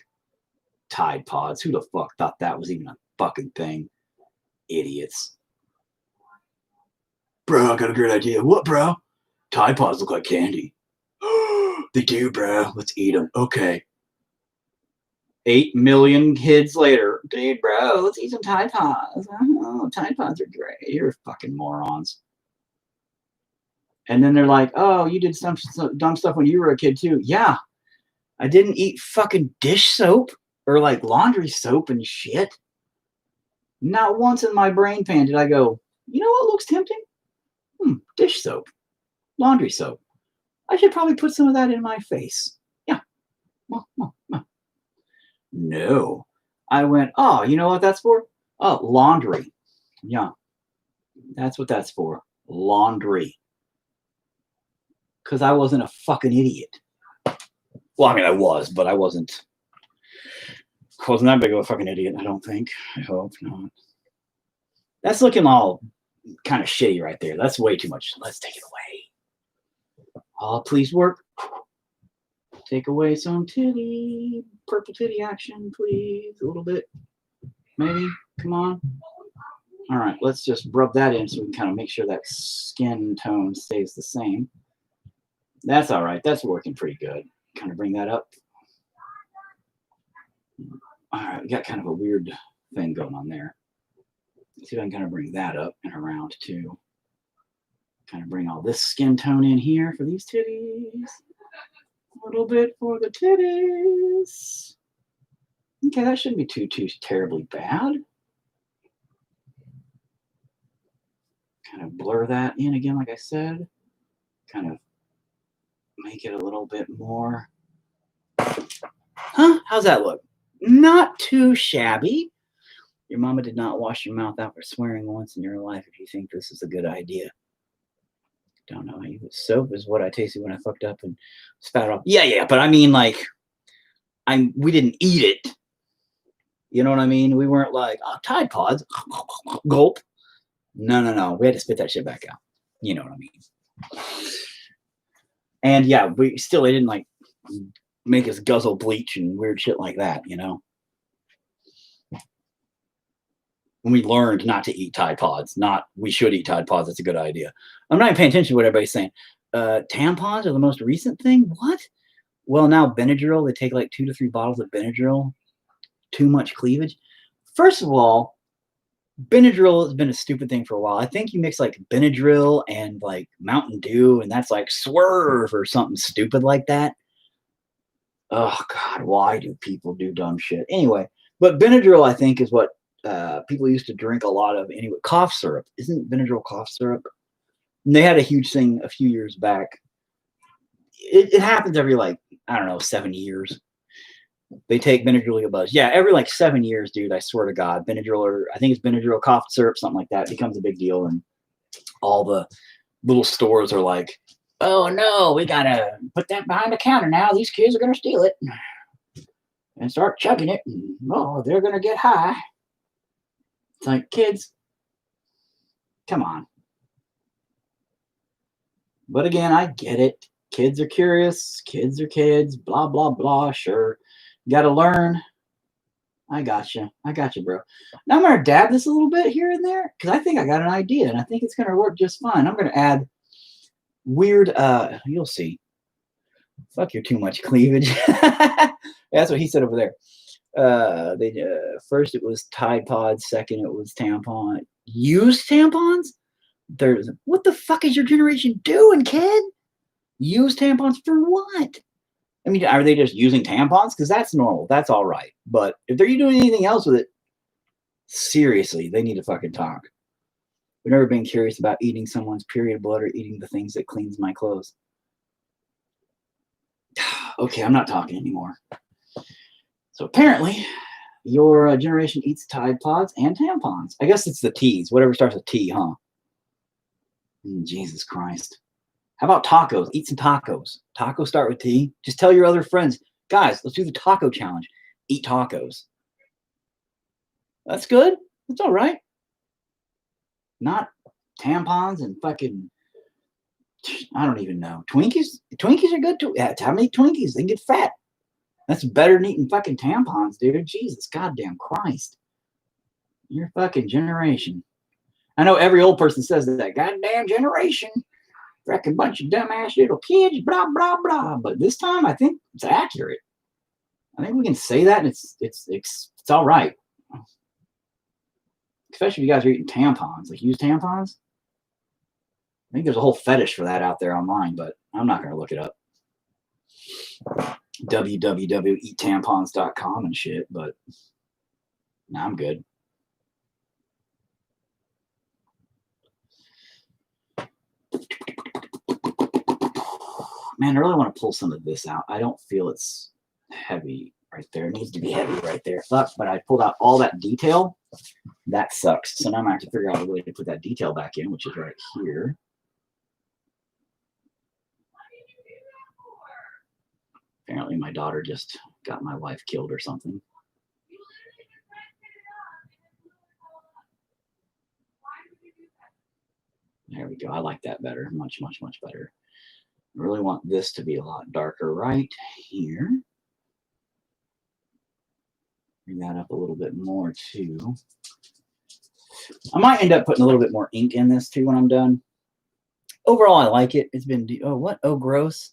Tide Pods. Who the fuck thought that was even a fucking thing? Idiots. Bro, I got a great idea. What, bro? Tide Pods look like candy. They do, bro. Let's eat them. Okay. 8 million kids later. Dude, bro, let's eat some Tide Pods. Oh, Tide Pods are great. You're fucking morons. And then they're like, oh, you did some dumb stuff when you were a kid too. Yeah, I didn't eat fucking dish soap or like laundry soap and shit. Not once in my brain pan did I go, you know what looks tempting? Dish soap, laundry soap. I should probably put some of that in my face. Yeah. No. I went, oh, you know what that's for? Oh, laundry. Yeah. That's what that's for. Laundry. Because I wasn't a fucking idiot. Well, I mean, I was, but I wasn't that big of a fucking idiot, I don't think. I hope not. That's looking all kind of shitty right there. That's way too much. Let's take it away. Oh, please work. Take away some titty, purple titty action, please. A little bit. Maybe. Come on. All right, let's just rub that in so we can kind of make sure that skin tone stays the same. That's all right. That's working pretty good. Kind of bring that up. All right, we got kind of a weird thing going on there. Let's see if I can kind of bring that up and around too. Kind of bring all this skin tone in here for these titties. A little bit for the titties. Okay, that shouldn't be too terribly bad. Kind of blur that in again, like I said. Kind of make it a little bit more. Huh? How's that look? Not too shabby. Your mama did not wash your mouth out for swearing once in your life if you think this is a good idea. Don't know. Soap is what I tasted when I fucked up and spat it off. Yeah, but I mean, like, we didn't eat it. You know what I mean? We weren't like, oh, Tide Pods, gulp. No. We had to spit that shit back out. You know what I mean? And yeah, they didn't like make us guzzle bleach and weird shit like that, you know? When we learned not to eat Tide Pods, not we should eat Tide Pods, that's a good idea. I'm not even paying attention to what everybody's saying. Tampons are the most recent thing? What? Well, now Benadryl, they take like 2 to 3 bottles of Benadryl. Too much cleavage. First of all, Benadryl has been a stupid thing for a while. I think you mix like Benadryl and like Mountain Dew, and that's like Swerve or something stupid like that. Oh, God, why do people do dumb shit? Anyway, but Benadryl, I think, is what people used to drink a lot of anyway. Cough syrup. Isn't Benadryl cough syrup? And they had a huge thing a few years back. It happens every, like, I don't know, 7 years. They take Benadryl buzz. Yeah, every like 7 years, dude, I swear to God. Benadryl, or I think it's Benadryl cough syrup, something like that, becomes a big deal. And all the little stores are like, oh, no, we got to put that behind the counter now. These kids are going to steal it and start chugging it. And, oh, they're going to get high. It's like, kids, come on. But again, I get it. Kids are curious. Kids are kids. Blah, blah, blah. Sure. Got to learn. I got you, bro. Now I'm going to dab this a little bit here and there because I think I got an idea and I think it's going to work just fine. I'm going to add weird, you'll see. Fuck your too much cleavage. That's what he said over there. First it was Tide Pods. Second it was tampon. Used tampons? What the fuck is your generation doing, kid? Use tampons for what? I mean, are they just using tampons? Because that's normal. That's all right. But if they're doing anything else with it, seriously, they need to fucking talk. I've never been curious about eating someone's period blood or eating the things that cleans my clothes. Okay, I'm not talking anymore. So apparently, your generation eats Tide Pods and tampons. I guess it's the T's. Whatever starts with T, huh? Jesus Christ. How about tacos? Eat some tacos. Tacos start with T. Just tell your other friends, guys, let's do the taco challenge. Eat tacos. That's good. That's all right. Not tampons and fucking, I don't even know. Twinkies? Twinkies are good too. How many Twinkies? They can get fat. That's better than eating fucking tampons, dude. Jesus goddamn Christ. Your fucking generation. I know every old person says that. Goddamn generation. Freaking bunch of dumbass little kids, blah, blah, blah. But this time, I think it's accurate. I think we can say that, and it's all right. Especially if you guys are eating tampons. Like, use tampons? think there's a whole fetish for that out there online, but I'm not going to look it up. www.eattampons.com and shit, but no, I'm good. Man, I really want to pull some of this out. I don't feel it's heavy right there. It needs to be heavy right there. But I pulled out all that detail. That sucks. So now I'm going to have to figure out a way to put that detail back in, which is right here. Apparently my daughter just got my wife killed or something. There we go. I like that better. Much, much, much better. I really want this to be a lot darker right here. Bring that up a little bit more too. I might end up putting a little bit more ink in this too when I'm done. Overall, I like it. It's been, oh, what? Oh, gross.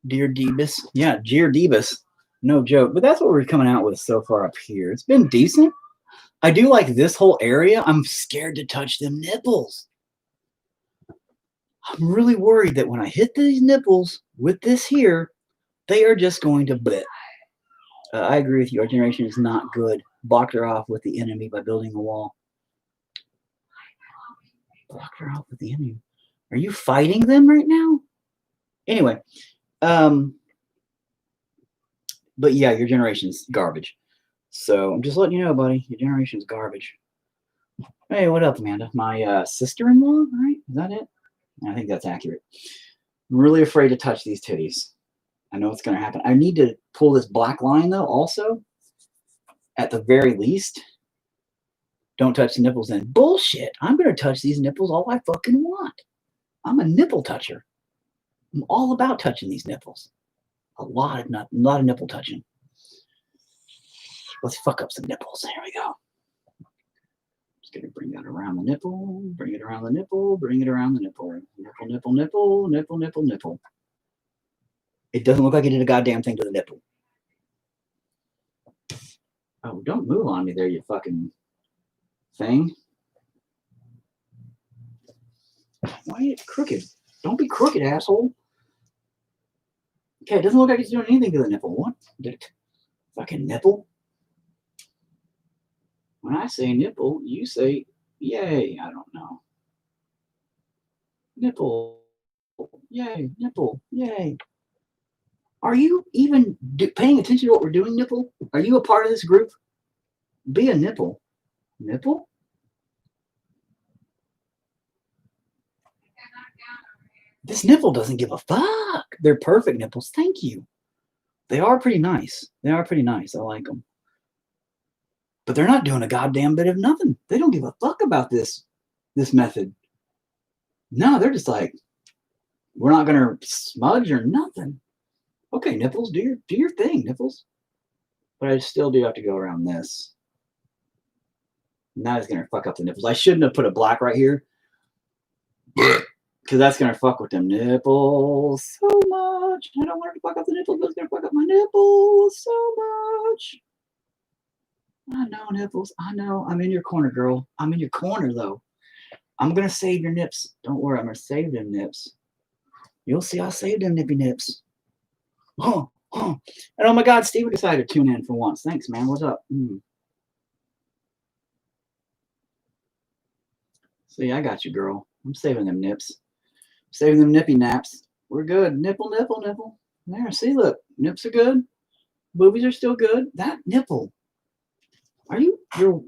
Dear Debus. Yeah, Dear Debus. No joke. But that's what we're coming out with so far up here. It's been decent. I do like this whole area. I'm scared to touch them nipples. I'm really worried that when I hit these nipples with this here, they are just going to blit. I agree with you. Our generation is not good. Blocked her off with the enemy by building a wall. Blocked her off with the enemy. Are you fighting them right now? Anyway, but yeah, your generation's garbage. So I'm just letting you know, buddy. Your generation's garbage. Hey, what up, Amanda? My sister-in-law, right? Is that it? I think that's accurate. I'm really afraid to touch these titties. I know what's going to happen. I need to pull this black line, though, also. At the very least. Don't touch the nipples then. Bullshit. I'm going to touch these nipples all I fucking want. I'm a nipple toucher. I'm all about touching these nipples. A lot of nipple touching. Let's fuck up some nipples. There we go. Just going to bring that around the nipple. Bring it around the nipple. Bring it around the nipple. Nipple, nipple, nipple. Nipple, nipple, nipple. It doesn't look like it did a goddamn thing to the nipple. Oh, don't move on me there, you fucking thing. Why are you crooked? Don't be crooked, asshole. Okay, it doesn't look like it's doing anything to the nipple. What? Did it? Fucking nipple? When I say nipple, you say yay. I don't know. Nipple. Yay. Nipple. Yay. Are you even paying attention to what we're doing, nipple? Are you a part of this group? Be a nipple. Nipple? This nipple doesn't give a fuck. They're perfect nipples. Thank you. They are pretty nice. They are pretty nice. I like them. But they're not doing a goddamn bit of nothing. They don't give a fuck about this method. No, they're just like, we're not going to smudge or nothing. Okay, nipples, do your thing, nipples. But I still do have to go around this. Now it's going to fuck up the nipples. I shouldn't have put a black right here. Because that's going to fuck with them nipples so much. I don't want it to fuck up the nipples, but it's going to fuck up my nipples so much. I know, nipples. I know. I'm in your corner, girl. I'm in your corner, though. I'm going to save your nips. Don't worry. I'm going to save them nips. You'll see I'll save them nippy nips. Oh. And oh, my God, Steven decided to tune in for once. Thanks, man. What's up? See, I got you, girl. I'm saving them nips. Saving them nippy naps. We're good. Nipple, nipple, nipple. There, see, look. Nips are good. Boobies are still good. That nipple. You're,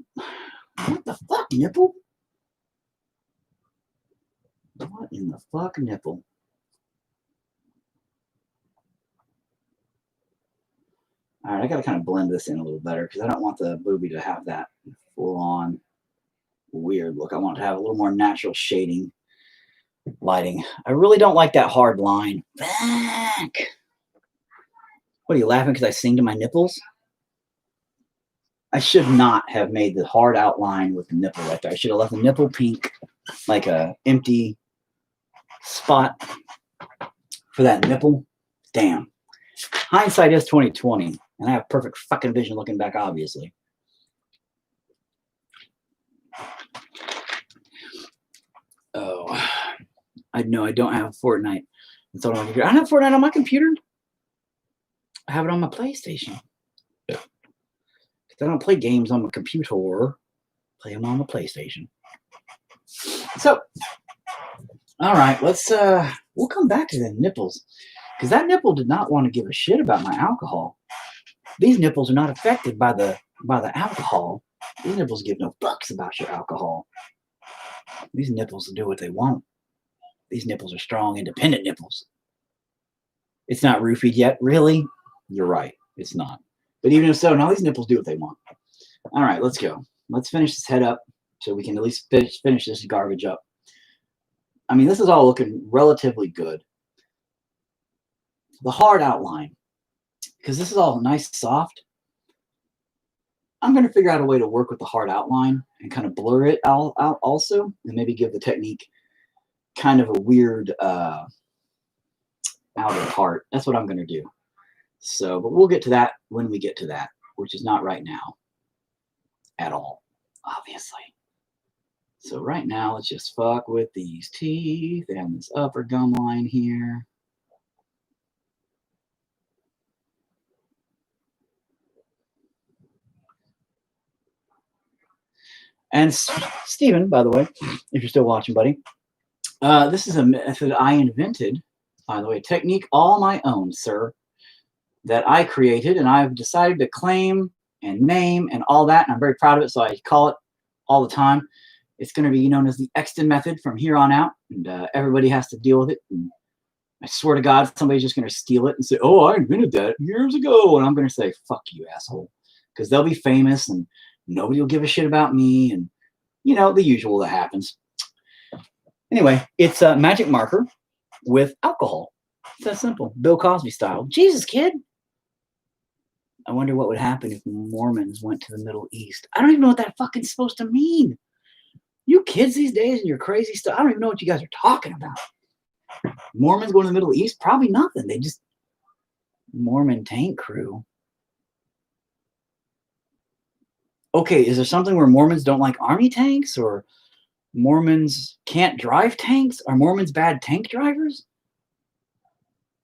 what the fuck, nipple? What in the fuck, nipple? All right, I got to kind of blend this in a little better because I don't want the boobie to have that full-on weird look. I want it to have a little more natural shading, lighting. I really don't like that hard line. Fuck. What, are you laughing because I sing to my nipples? I should not have made the hard outline with the nipple right there. I should have left the nipple pink, like a empty spot for that nipple. Damn. Hindsight is 20/20, and I have perfect fucking vision looking back, obviously. Oh, know I don't have Fortnite. It's on my computer. I don't have Fortnite on my computer. I have it on my PlayStation. I don't play games on my computer. Play them on the PlayStation. So, all right, we'll come back to the nipples, because that nipple did not want to give a shit about my alcohol. These nipples are not affected by the alcohol. These nipples give no fucks about your alcohol. These nipples do what they want. These nipples are strong, independent nipples. It's not roofied yet, really? You're right, it's not. But even if so, now these nipples do what they want. All right, let's go. Let's finish this head up so we can at least finish this garbage up. I mean, this is all looking relatively good. The hard outline, because this is all nice, soft. I'm going to figure out a way to work with the hard outline and kind of blur it out also, and maybe give the technique kind of a weird outer part. That's what I'm going to do. So, but we'll get to that when we get to that, which is not right now at all, obviously. So right now, let's just fuck with these teeth and this upper gum line here. And Stephen, by the way, if you're still watching, buddy, this is a method I invented, by the way, a technique all my own, sir, that I created, and I've decided to claim and name and all that, and I'm very proud of it, so I call it all the time. It's going to be known as the Exton method from here on out, and everybody has to deal with it. And I swear to God, somebody's just going to steal it and say, oh, I invented that years ago, and I'm going to say, fuck you, asshole, because they'll be famous, and nobody will give a shit about me, and, you know, the usual that happens. Anyway, it's a magic marker with alcohol. It's that simple. Bill Cosby style. Jesus, kid. I wonder what would happen if Mormons went to the Middle East. I don't even know what that fucking supposed to mean. You kids these days and your crazy stuff, I don't even know what you guys are talking about. Mormons going to the Middle East? Probably nothing. They just... Mormon tank crew. Okay, is there something where Mormons don't like army tanks, or Mormons can't drive tanks? Are Mormons bad tank drivers?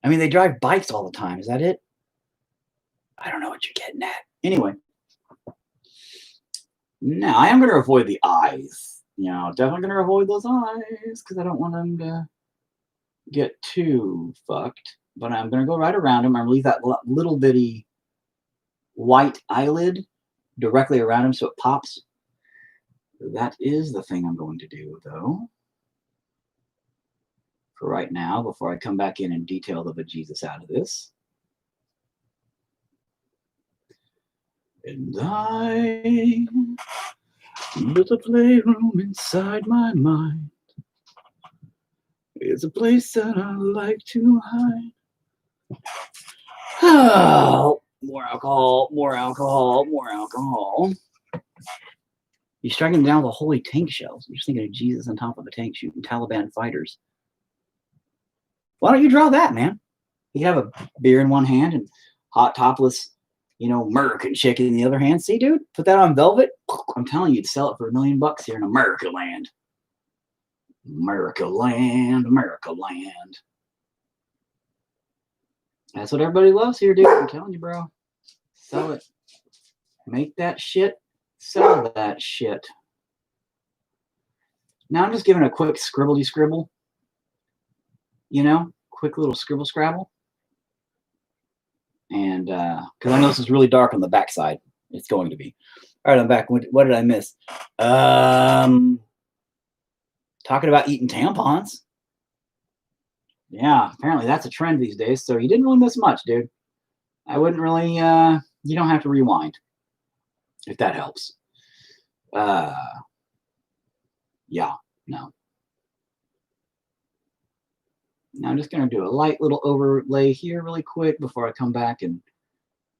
I mean, they drive bikes all the time. Is that it? I don't know what you're getting at. Anyway. Now, I am going to avoid the eyes. You know, definitely going to avoid those eyes because I don't want them to get too fucked. But I'm going to go right around them. I'm going to leave that little bitty white eyelid directly around him so it pops. That is the thing I'm going to do, though. For right now, before I come back in and detail the bejesus out of this. And I built a playroom inside my mind. It's a place that I like to hide. Oh, more alcohol, more alcohol, more alcohol. You're striking down the holy tank shells. You're just thinking of Jesus on top of a tank shooting Taliban fighters. Why don't you draw that, man? You have a beer in one hand and hot topless, you know, American chick in the other hand. See, dude, put that on velvet. I'm telling you, you'd sell it for $1 million here in America land. America land, America land. That's what everybody loves here, dude. I'm telling you, bro. Sell it. Make that shit. Sell that shit. Now I'm just giving a quick scribbledy-scribble. You know, quick little scribble-scrabble. And because I know this is really dark on the backside. It's going to be. All right, I'm back. What did I miss? Talking about eating tampons. Yeah, apparently that's a trend these days. So you didn't really miss much, dude. I wouldn't really, you don't have to rewind. If that helps. Yeah, no. Now I'm just going to do a light little overlay here really quick before I come back and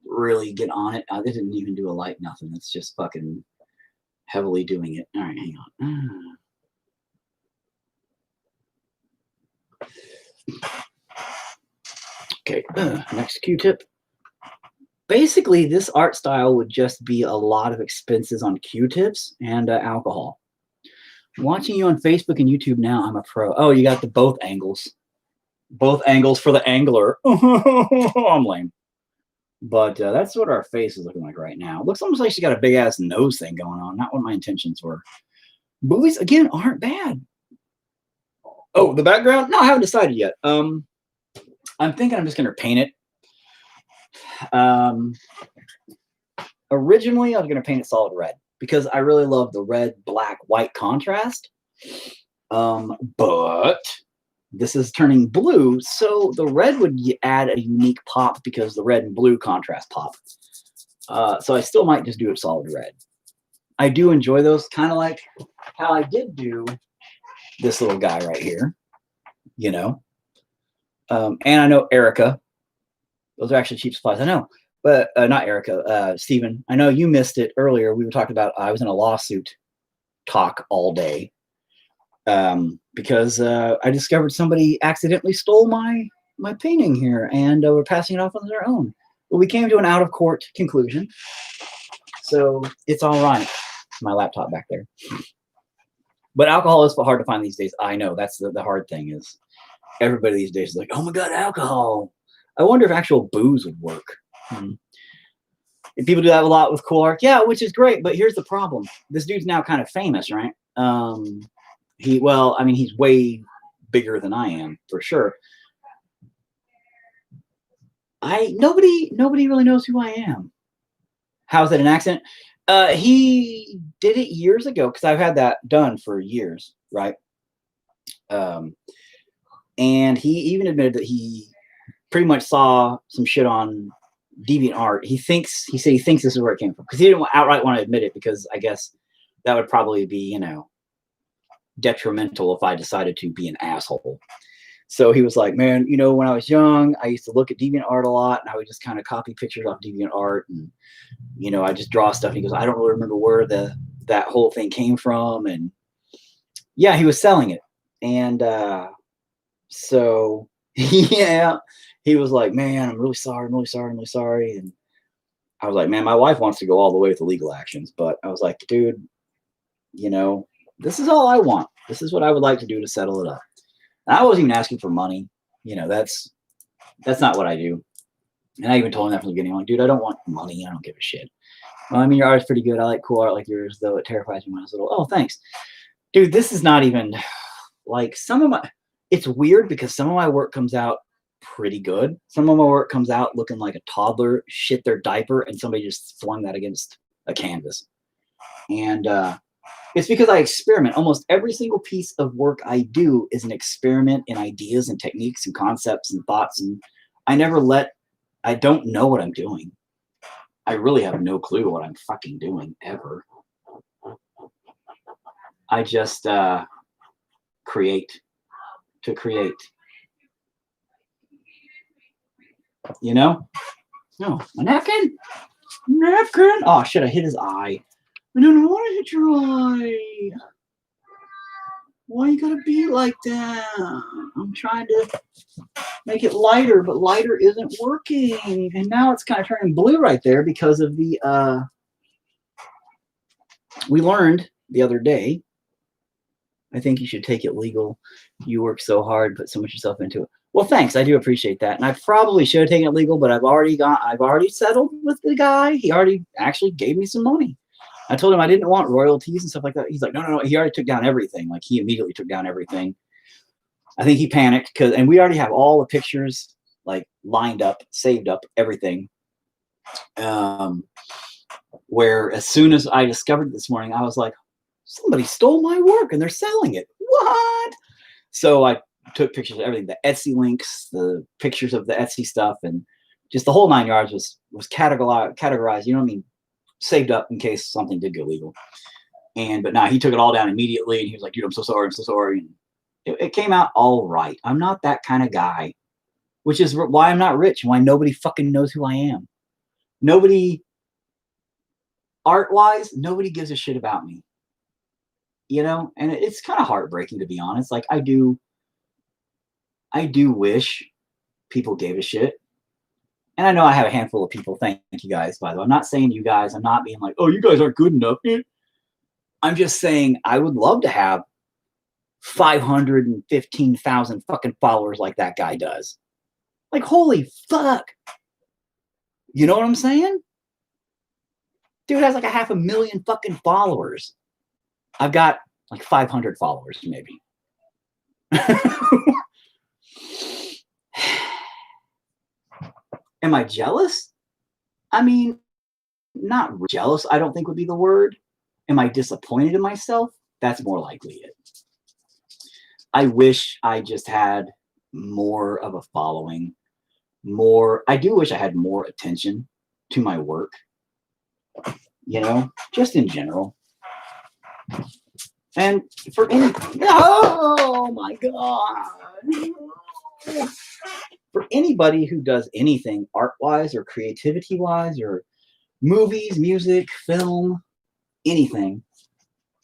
really get on it. They didn't even do a light nothing. It's just fucking heavily doing it. All right, hang on. Okay, next Q-tip. Basically, this art style would just be a lot of expenses on Q-tips and alcohol. Watching you on Facebook and YouTube now, I'm a pro. Oh, you got the both angles. Both angles for the angler. I'm lame. But that's what our face is looking like right now. It looks almost like she got a big ass nose thing going on. Not what my intentions were. Boobies again aren't bad. Oh, the background? No, I haven't decided yet. I'm thinking I'm just gonna paint it. Originally, I was gonna paint it solid red because I really love the red, black, white contrast. But this is turning blue, so the red would add a unique pop because the red and blue contrast pop. So I still might just do it solid red. I do enjoy those, kind of like how I did do this little guy right here, you know. And I know Erica. Those are actually cheap supplies. I know, but not Erica. Stephen, I know you missed it earlier. We were talking about I was in a lawsuit talk all day because I discovered somebody accidentally stole my painting here and were passing it off on their own. Well, we came to an out of court conclusion, so it's all right. My laptop back there. But alcohol is hard to find these days. I know that's the hard thing is everybody these days is like, oh my God, alcohol. I wonder if actual booze would work. And people do that a lot with Cool Art. Yeah, which is great. But here's the problem. This dude's now kind of famous, right? He's way bigger than I am for sure. Nobody really knows who I am. How's that an accident? He did it years ago because I've had that done for years, right? And he even admitted that he pretty much saw some shit on DeviantArt. He said he thinks this is where it came from because he didn't outright want to admit it because I guess that would probably be, detrimental if I decided to be an asshole. So he was like, man, when I was young, I used to look at DeviantArt a lot and I would just kind of copy pictures off DeviantArt and, I just draw stuff. And he goes, I don't really remember where that whole thing came from. And yeah, he was selling it. And so, yeah, he was like, man, I'm really sorry. And I was like, man, my wife wants to go all the way with the legal actions. But I was like, dude, this is all I want. This is what I would like to do to settle it up. And I wasn't even asking for money. That's not what I do. And I even told him that from the beginning. I'm like, dude, I don't want money. I don't give a shit. Well, I mean, your art's pretty good. I like cool art like yours, though it terrifies me when I was little. Oh, thanks. Dude, this is not even like it's weird because some of my work comes out pretty good. Some of my work comes out looking like a toddler shit their diaper and somebody just flung that against a canvas. And it's because I experiment. Almost every single piece of work I do is an experiment in ideas and techniques and concepts and thoughts. And I don't know what I'm doing. I really have no clue what I'm fucking doing ever. I just create to create. No, a napkin. Oh shit! I hit his eye. I don't want to hit your eye. Why you gotta be like that? I'm trying to make it lighter, but lighter isn't working. And now it's kind of turning blue right there because of the we learned the other day. I think you should take it legal. You work so hard, put so much yourself into it. Well, thanks. I do appreciate that. And I probably should have taken it legal, but I've already settled with the guy. He already actually gave me some money. I told him I didn't want royalties and stuff like that. He's like, no. He already took down everything. Like he immediately took down everything. I think he panicked and we already have all the pictures like lined up, saved up, everything. Where as soon as I discovered it this morning, I was like, somebody stole my work and they're selling it. What? So I took pictures of everything, the Etsy links, the pictures of the Etsy stuff, and just the whole 9 yards was categorized, you know what I mean? Saved up in case something did go legal. But now he took it all down immediately and he was like, dude, I'm so sorry. And it came out all right. I'm not that kind of guy, which is why I'm not rich, why nobody fucking knows who I am. Art-wise, nobody gives a shit about me. And it's kind of heartbreaking, to be honest. Like I do wish people gave a shit. And I know I have a handful of people. Thank you guys, by the way. I'm not saying you guys. I'm not being like, oh, you guys aren't good enough. I'm just saying I would love to have 515,000 fucking followers like that guy does. Like, holy fuck. You know what I'm saying? Dude has like 500,000 fucking followers. I've got like 500 followers, maybe. Am I jealous? I mean, not jealous, I don't think would be the word. Am I disappointed in myself? That's more likely it. I wish I just had more of a following, I do wish I had more attention to my work, you know, just in general. And for any, oh my God. For anybody who does anything art-wise or creativity-wise or movies, music, film, anything,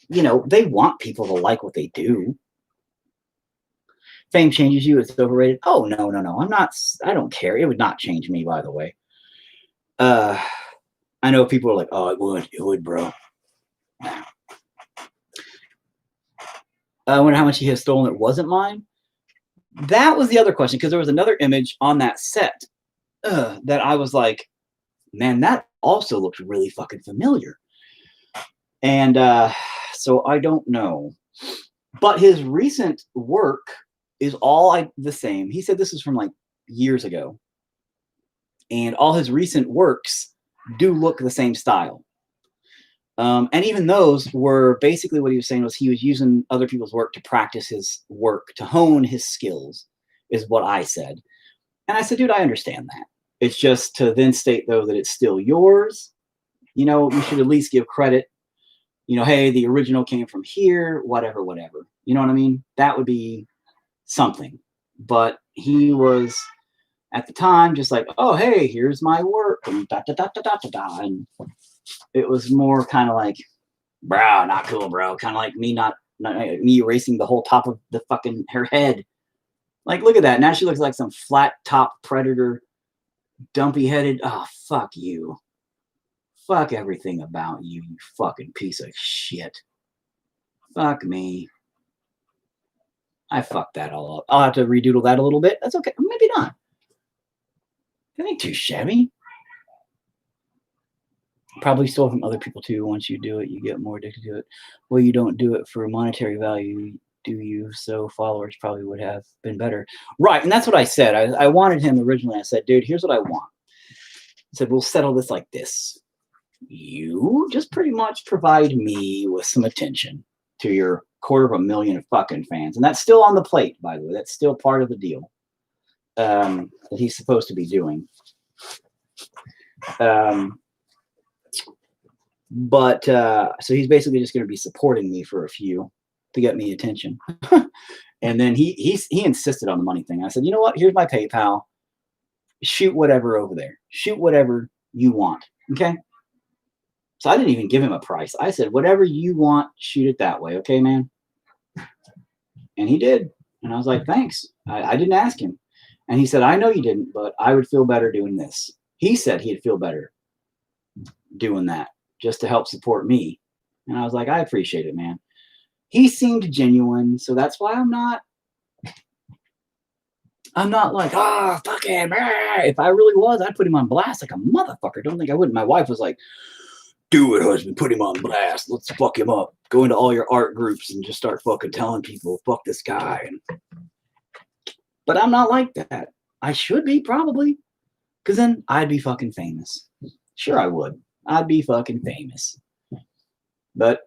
you know, they want people to like what they do. Fame changes you, it's overrated. Oh, no. I don't care. It would not change me, by the way. I know people are like, oh, it would, bro. I wonder how much he has stolen that wasn't mine. That was the other question, because there was another image on that set that I was like, man, that also looks really fucking familiar. And so I don't know. But his recent work is all the same. He said this is from like years ago. And all his recent works do look the same style. And even those were basically what he was saying was he was using other people's work to practice his work, to hone his skills, is what I said. And I said, dude, I understand that. It's just to then state, though, that it's still yours. You know, you should at least give credit. You know, hey, the original came from here, whatever. You know what I mean? That would be something. But he was, at the time, just like, oh, hey, here's my work. And And it was more kind of like, bro, not cool, bro. Kind of like me not me erasing the whole top of the fucking her head. Like, look at that. Now she looks like some flat top predator, dumpy headed. Oh, fuck you. Fuck everything about you, you fucking piece of shit. Fuck me. I fucked that all up. I'll have to redoodle that a little bit. That's okay. Maybe not. That ain't too shabby. Probably stole from other people too. Once you do it, you get more addicted to it. Well, you don't do it for monetary value, do you? So followers probably would have been better. Right, and that's what I said. I wanted him originally. I said, dude, here's what I want. I said, we'll settle this like this. You just pretty much provide me with some attention to your 250,000 fucking fans. And that's still on the plate, by the way. That's still part of the deal that he's supposed to be doing. But so he's basically just going to be supporting me for a few to get me attention. And then he insisted on the money thing. I said, you know what? Here's my PayPal. Shoot whatever over there. Shoot whatever you want. Okay? So I didn't even give him a price. I said, whatever you want, shoot it that way. Okay, man? And he did. And I was like, thanks. I didn't ask him. And he said, I know you didn't, but I would feel better doing this. He said he'd feel better doing that just to help support me. And I was like, I appreciate it, man. He seemed genuine. So that's why I'm not like, fuck him. If I really was, I'd put him on blast like a motherfucker. Don't think I wouldn't. My wife was like, do it, husband. Put him on blast. Let's fuck him up. Go into all your art groups and just start fucking telling people, fuck this guy. But I'm not like that. I should be, probably. Because then I'd be fucking famous. Sure, I would. I'd be fucking famous. But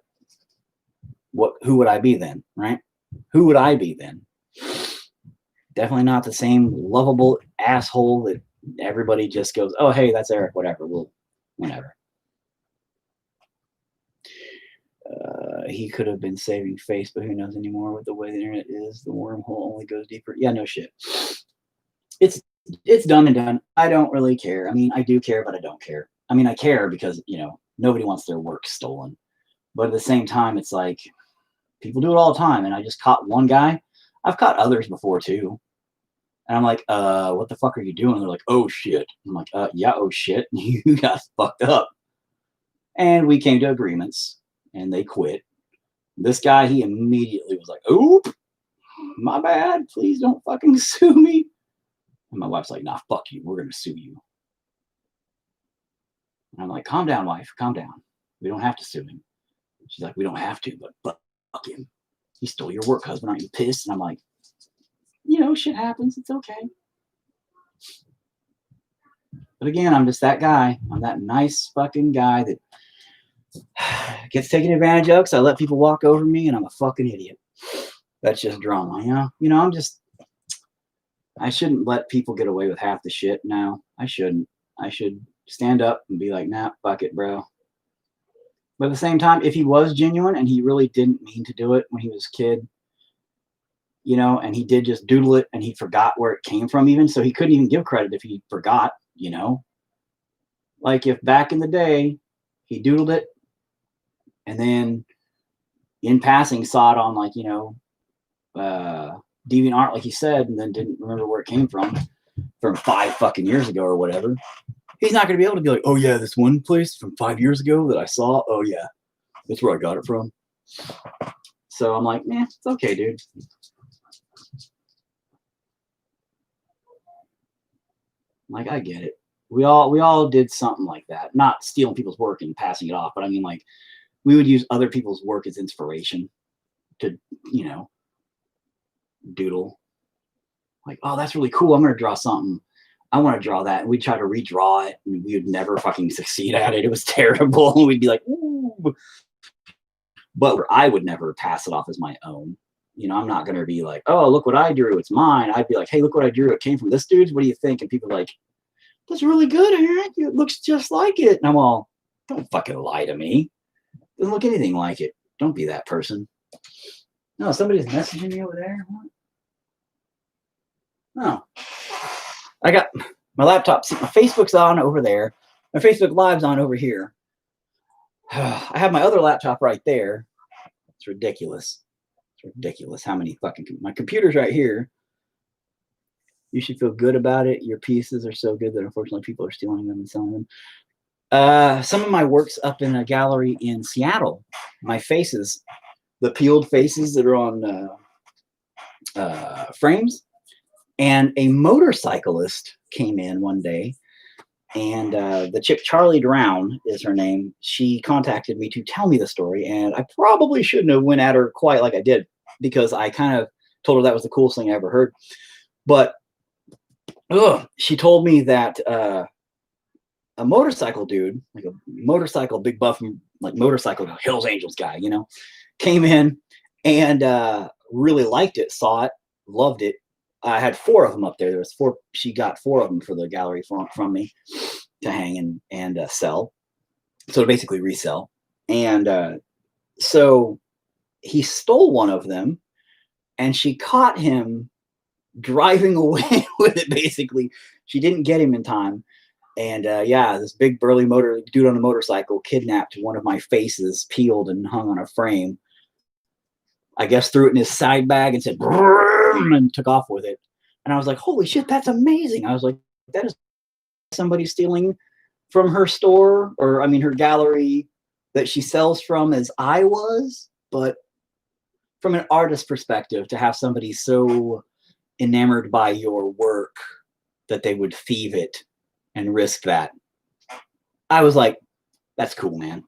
who would I be then, right? Who would I be then? Definitely not the same lovable asshole that everybody just goes, oh, hey, that's Eric, whatever. Well, whatever. He could have been saving face, but who knows anymore with the way the internet is. The wormhole only goes deeper. Yeah, no shit. It's done and done. I don't really care. I mean, I do care, but I don't care. I mean, I care because, you know, nobody wants their work stolen. But at the same time, it's like people do it all the time. And I just caught one guy. I've caught others before too. And I'm like, what the fuck are you doing? They're like, oh shit. I'm like, yeah, oh shit. You got fucked up. And we came to agreements and they quit. This guy, he immediately was like, oop, my bad. Please don't fucking sue me. And my wife's like, nah, fuck you. We're going to sue you. And I'm like, calm down, wife. Calm down. We don't have to sue him. She's like, we don't have to, but fuck him. He stole your work husband. Aren't you pissed? And I'm like, you know, shit happens. It's okay. But again, I'm just that guy. I'm that nice fucking guy that gets taken advantage of because I let people walk over me and I'm a fucking idiot. That's just drama, you know? You know, I shouldn't let people get away with half the shit. No, I shouldn't. I should stand up and be like, nah, fuck it, bro. But at the same time, if he was genuine and he really didn't mean to do it when he was a kid, you know, and he did just doodle it and he forgot where it came from even, so he couldn't even give credit if he forgot, you know? Like if back in the day he doodled it and then in passing saw it on like, you know, DeviantArt, like he said, and then didn't remember where it came from 5 fucking years ago or whatever, he's not going to be able to be like, oh yeah, this one place from 5 years ago that I saw, oh yeah, that's where I got it from. So I'm like, nah, it's okay, dude. Like, I get it. We all did something like that. Not stealing people's work and passing it off, but I mean, like, we would use other people's work as inspiration to, you know, doodle. Like, oh, that's really cool. I'm going to draw something. I want to draw that. And we'd try to redraw it, and we would never fucking succeed at it. It was terrible. And we'd be like, ooh. But I would never pass it off as my own. You know, I'm not going to be like, oh, look what I drew. It's mine. I'd be like, hey, look what I drew. It came from this dude's. What do you think? And people are like, that's really good, Eric. It looks just like it. And I'm all, don't fucking lie to me. It doesn't look anything like it. Don't be that person. No, somebody's messaging me over there. What? Oh. I got my laptop. See, my Facebook's on over there. My Facebook Live's on over here. I have my other laptop right there. It's ridiculous. It's ridiculous how many fucking... My computer's right here. You should feel good about it. Your pieces are so good that unfortunately people are stealing them and selling them. Some of my work's up in a gallery in Seattle. My faces, the peeled faces that are on frames. And a motorcyclist came in one day, and the chick, Charlie Drown is her name. She contacted me to tell me the story, and I probably shouldn't have went at her quite like I did, because I kind of told her that was the coolest thing I ever heard. But she told me that a motorcycle dude, like a motorcycle, big buff, like motorcycle Hells Angels guy, you know, came in and really liked it, saw it, loved it. I had 4 of them up there. There was 4. She got 4 of them for the gallery from me to hang and sell. So to basically resell. And so he stole one of them, and she caught him driving away with it. Basically, she didn't get him in time. And yeah, this big burly dude on a motorcycle kidnapped one of my faces, peeled and hung on a frame. I guess threw it in his side bag and said, and took off with it. And I was like, holy shit, that's amazing. I was like, that is somebody stealing from her store, or I mean her gallery that she sells from, as I was. But from an artist perspective, to have somebody so enamored by your work that they would thieve it and risk that, I was like, that's cool, man.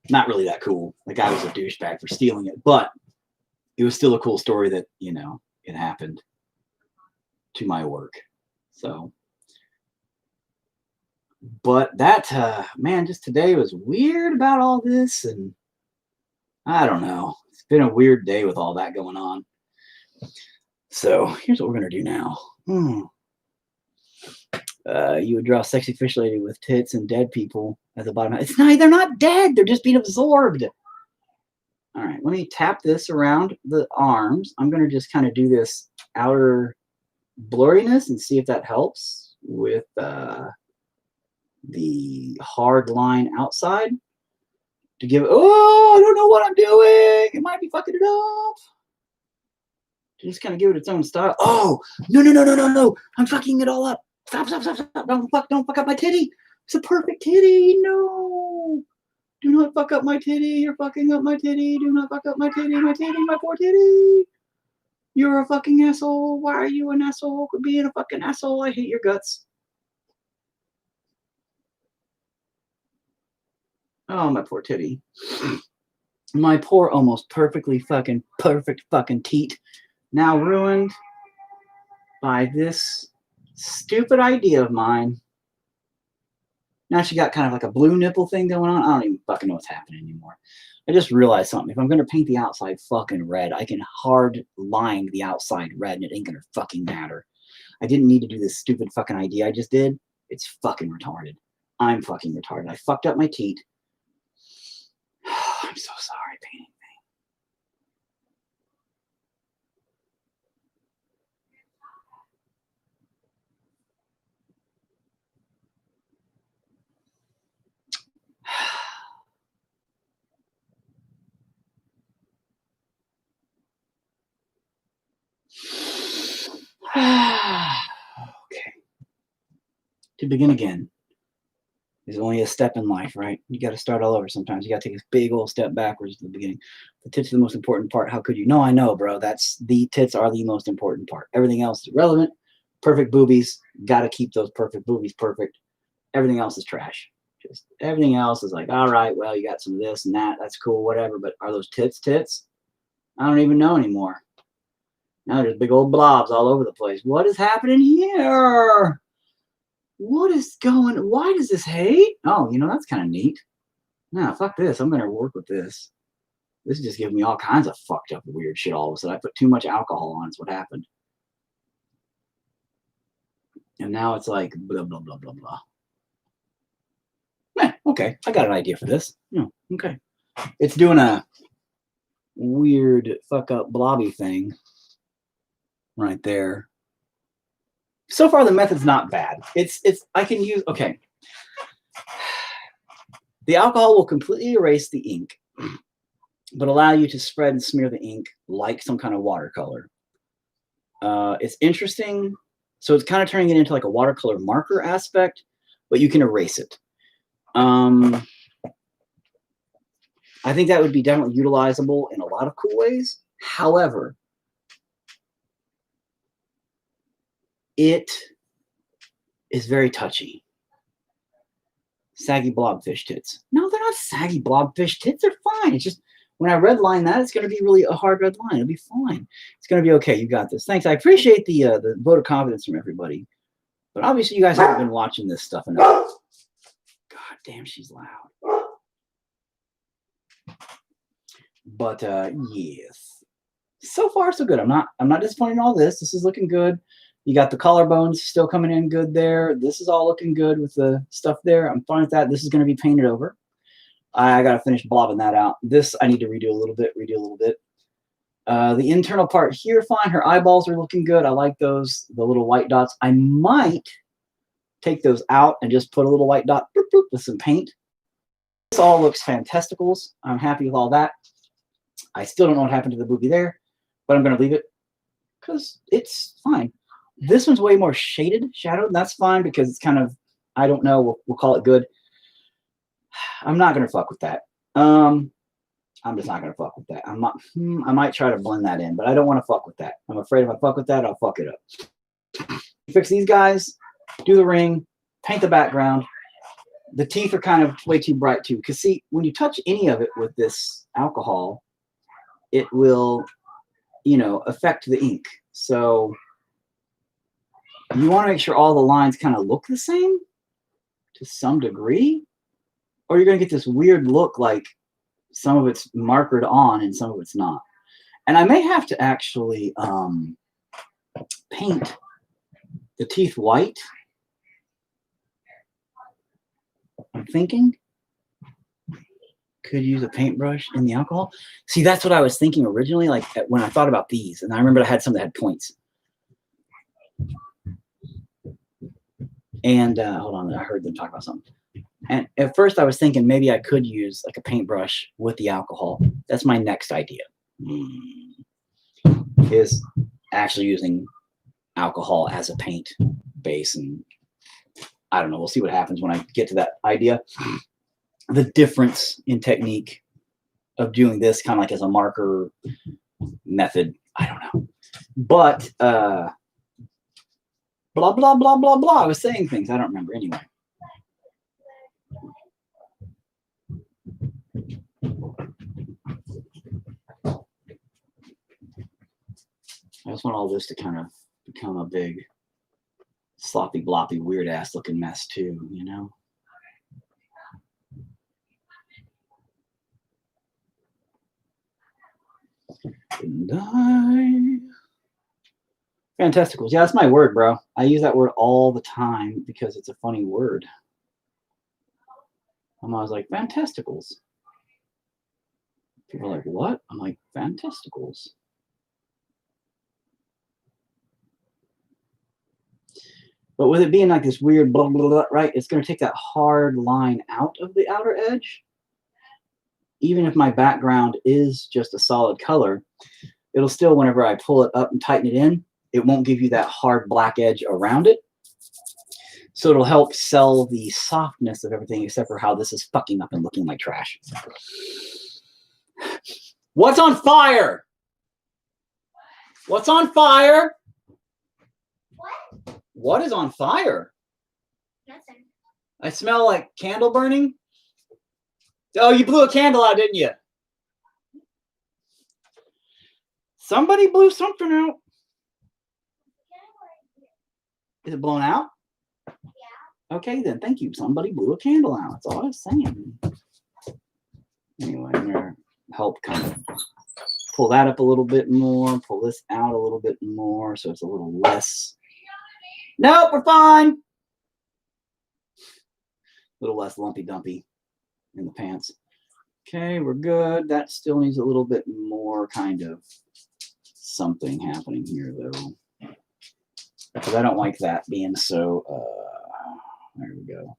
Not really that cool. The guy was a douchebag for stealing it, but it was still a cool story that, you know, it happened to my work. So, but that, man, just today was weird about all this. And I don't know. It's been a weird day with all that going on. So here's what we're going to do now. You would draw a sexy fish lady with tits and dead people at the bottom. It's not, they're not dead. They're just being absorbed. All right, let me tap this around the arms. I'm going to just kind of do this outer blurriness and see if that helps with the hard line outside. To give, oh, I don't know what I'm doing. It might be fucking it up. Just kind of give it its own style. Oh, no. I'm fucking it all up. Stop. Don't fuck up my titty. It's a perfect titty. No. Do not fuck up my titty. You're fucking up my titty. Do not fuck up my titty, my poor titty. You're a fucking asshole. Why are you an asshole? Quit being a fucking asshole. I hate your guts. Oh, my poor titty. My poor, almost perfect fucking teat. Now ruined by this stupid idea of mine. Now she got kind of like a blue nipple thing going on. I don't even fucking know what's happening anymore. I just realized something. If I'm going to paint the outside fucking red, I can hard line the outside red and it ain't going to fucking matter. I didn't need to do this stupid fucking idea I just did. It's fucking retarded. I'm fucking retarded. I fucked up my teat. I'm so sorry, painting Okay. To begin again. There's only a step in life, right? You got to start all over sometimes. You got to take a big old step backwards at the beginning. The tits are the most important part. How could you? No, I know, bro. The tits are the most important part. Everything else is irrelevant. Perfect boobies. Got to keep those perfect boobies perfect. Everything else is trash. Just everything else is like, all right, well, you got some of this and that. That's cool, whatever. But are those tits? I don't even know anymore. Now there's big old blobs all over the place. What is happening here? What is going? Why does this hate? Oh, that's kind of neat. Nah, fuck this. I'm gonna work with this. This is just giving me all kinds of fucked up weird shit all of a sudden. I put too much alcohol on. It's what happened. And now it's like blah blah blah blah blah. Okay, I got an idea for this. Okay. It's doing a weird fuck up blobby thing right there. So far, the method's not bad. I can use, okay. The alcohol will completely erase the ink, but allow you to spread and smear the ink like some kind of watercolor. It's interesting. So it's kind of turning it into like a watercolor marker aspect, but you can erase it. I think that would be definitely utilizable in a lot of cool ways. However, it is very touchy. Saggy blobfish tits. No, they're not saggy blobfish tits. They're fine. It's just when I redline that, it's going to be really a hard red line. It'll be fine. It's going to be okay. You got this. Thanks. I appreciate the vote of confidence from everybody. But obviously, you guys haven't been watching this stuff enough. God damn, she's loud. But yes, so far so good. I'm not disappointed in all this. This is looking good. You got the collarbones still coming in good there. This is all looking good with the stuff there. I'm fine with that. This is going to be painted over. I got to finish blobbing that out. This I need to redo a little bit. The internal part here, fine. Her eyeballs are looking good. I like those, the little white dots. I might take those out and just put a little white dot boop, boop, with some paint. This all looks fantasticals. I'm happy with all that. I still don't know what happened to the boobie there, but I'm going to leave it because it's fine. This one's way more shadowed. That's fine because it's kind of, I don't know, we'll call it good. I'm not going to fuck with that. I'm just not going to fuck with that. I might try to blend that in, but I don't want to fuck with that. I'm afraid if I fuck with that, I'll fuck it up. Fix these guys, do the ring, paint the background. The teeth are kind of way too bright too. Because see, when you touch any of it with this alcohol, it will, affect the ink. So you want to make sure all the lines kind of look the same to some degree, or you're going to get this weird look like some of it's markered on and some of it's not. And I may have to actually paint the teeth white. I'm thinking could use a paintbrush in the alcohol. See, that's what I was thinking originally, like when I thought about these. And I remember I had some that had points. And hold on, I heard them talk about something. And at first I was thinking maybe I could use like a paintbrush with the alcohol. That's my next idea. Is actually using alcohol as a paint base. And I don't know, we'll see what happens when I get to that idea. the difference in technique of doing this kind of like as a marker method. I don't know. But blah, blah, blah, blah, blah. I was saying things. I don't remember anyway. I just want all this to kind of become a big sloppy, bloppy, weird ass looking mess too, you know? Fantasticals. Yeah, that's my word, bro. I use that word all the time because it's a funny word. I'm always like, fantasticals. People are like, what? I'm like, fantasticals. But with it being like this weird blah, blah, blah, right, it's going to take that hard line out of the outer edge. Even if my background is just a solid color, it'll still, whenever I pull it up and tighten it in, it won't give you that hard black edge around it. So it'll help sell the softness of everything, except for how this is fucking up and looking like trash. What's on fire? What's on fire? What? What is on fire? Nothing. I smell like candle burning. Oh, you blew a candle out, didn't you? Somebody blew something out. Is it blown out? Yeah. Okay, then. Thank you. Somebody blew a candle out. That's all I was saying. Anyway, I'm going to help kind of pull that up a little bit more, pull this out a little bit more so it's a little less. Nope, we're fine. A little less lumpy dumpy in the pants. Okay, we're good. That still needs a little bit more kind of something happening here, though. Because I don't like that being so, there we go.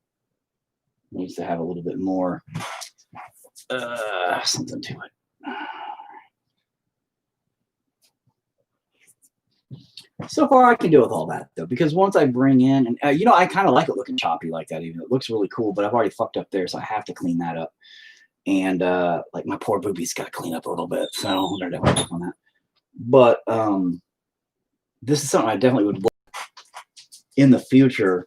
Needs to have a little bit more something to it. So far, I can deal with all that, though, because once I bring in, and you know, I kind of like it looking choppy like that, even. It looks really cool, but I've already fucked up there, so I have to clean that up. And like my poor boobies got to clean up a little bit, so I'm going to work on that. But this is something I definitely would look in the future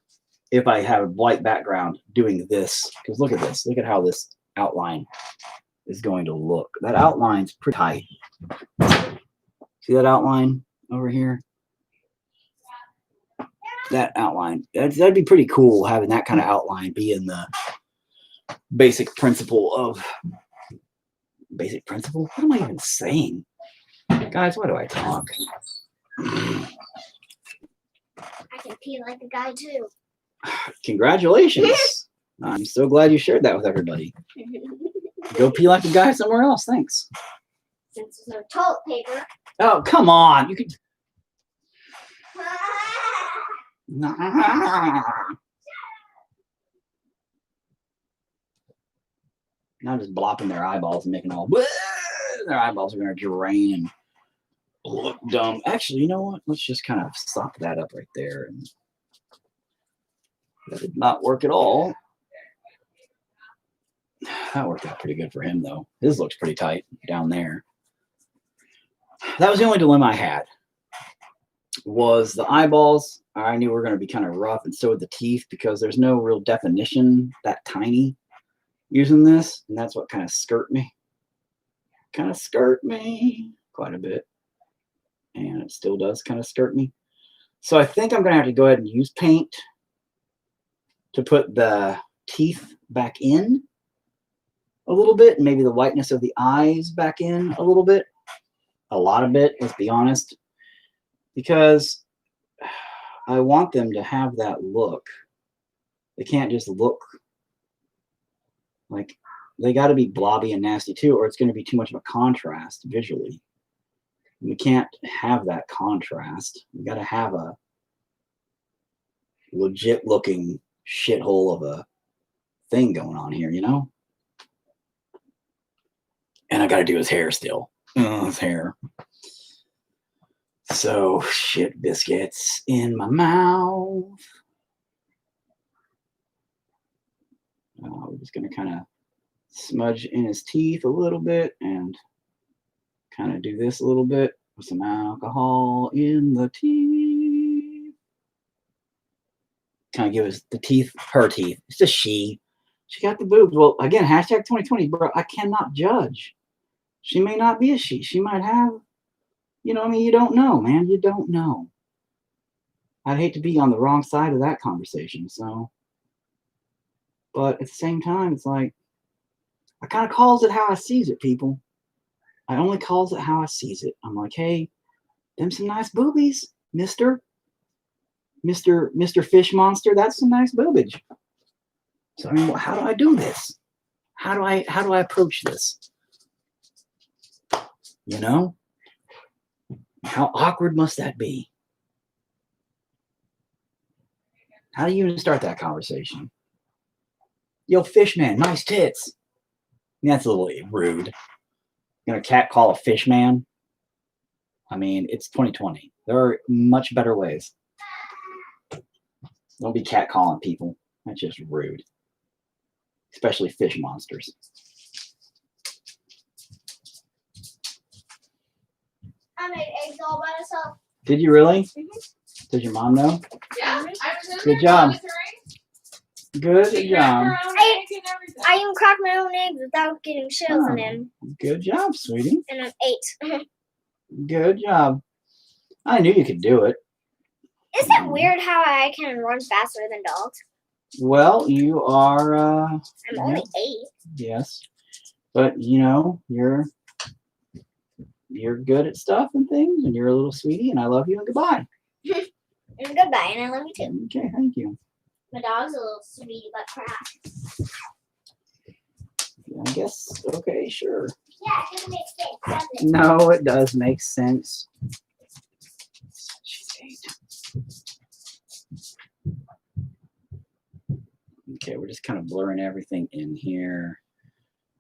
if I have a white background doing this. Because look at this. Look at how this outline is going to look. That outline's pretty tight. See that outline over here? That outline. That'd be pretty cool having that kind of outline be in the basic principle of basic principle. What am I even saying? Guys, why do I talk? I can pee like a guy too. Congratulations. I'm so glad you shared that with everybody. Go pee like a guy somewhere else. Thanks. Since there's no toilet paper. Oh, come on. You could. Not just blopping their eyeballs and making all. Their eyeballs are going to drain and look dumb. Actually, you know what? Let's just kind of sop that up right there. And that did not work at all. That worked out pretty good for him, though. His looks pretty tight down there. That was the only dilemma I had. Was the eyeballs. I knew were going to be kind of rough, and so were the teeth, because there's no real definition that tiny using this, and that's what kind of skirt me. Kind of skirt me quite a bit. And it still does kind of skirt me. So I think I'm going to have to go ahead and use paint to put the teeth back in a little bit, and maybe the whiteness of the eyes back in a little bit. A lot of it, let's be honest. Because I want them to have that look. They can't just look like, they got to be blobby and nasty too, or it's going to be too much of a contrast visually. We can't have that contrast. We got to have a legit looking shithole of a thing going on here, you know? And I got to do his hair still. His hair. So, shit biscuits in my mouth. We're just going to kind of smudge in his teeth a little bit and kind of do this a little bit with some alcohol in the teeth. Kind of give us the teeth, her teeth. It's just she. She got the boobs. Well, again, hashtag 2020, bro. I cannot judge. She may not be a she. She might have, you know, I mean, you don't know, man. You don't know. I'd hate to be on the wrong side of that conversation. So, but at the same time, it's like, I kind of calls it how I sees it, people. I only calls it how I sees it. I'm like, hey, them some nice boobies, Mr. Fish Monster. That's some nice boobage. So I mean, how do I do this? How do I approach this? You know? How awkward must that be? How do you even start that conversation? Yo, fish man, nice tits. That's a little rude. You know, cat call a fish man. I mean, it's 2020. There are much better ways. Don't be cat calling people. That's just rude. Especially fish monsters. I made eggs all by myself. Did you really? Mhm. Did your mom know? Yeah, I was in Good there job. monitoring. Good She job. grabbed her own eggs and everything. I even cracked my own eggs without getting shells in them, Good job, sweetie. and I'm 8. Good job. I knew you could do it. Isn't it weird how I can run faster than dogs? Well, you are, I'm only 8. yes. But, you know, you're good at stuff and things, and you're a little sweetie, and I love you, and goodbye. And goodbye, and I love you too. Okay, thank you. My dog's a little sweetie but crap. I guess, okay, sure. Yeah, it doesn't make sense, does it? No, it does make sense. She's 8. Okay, we're just kind of blurring everything in here.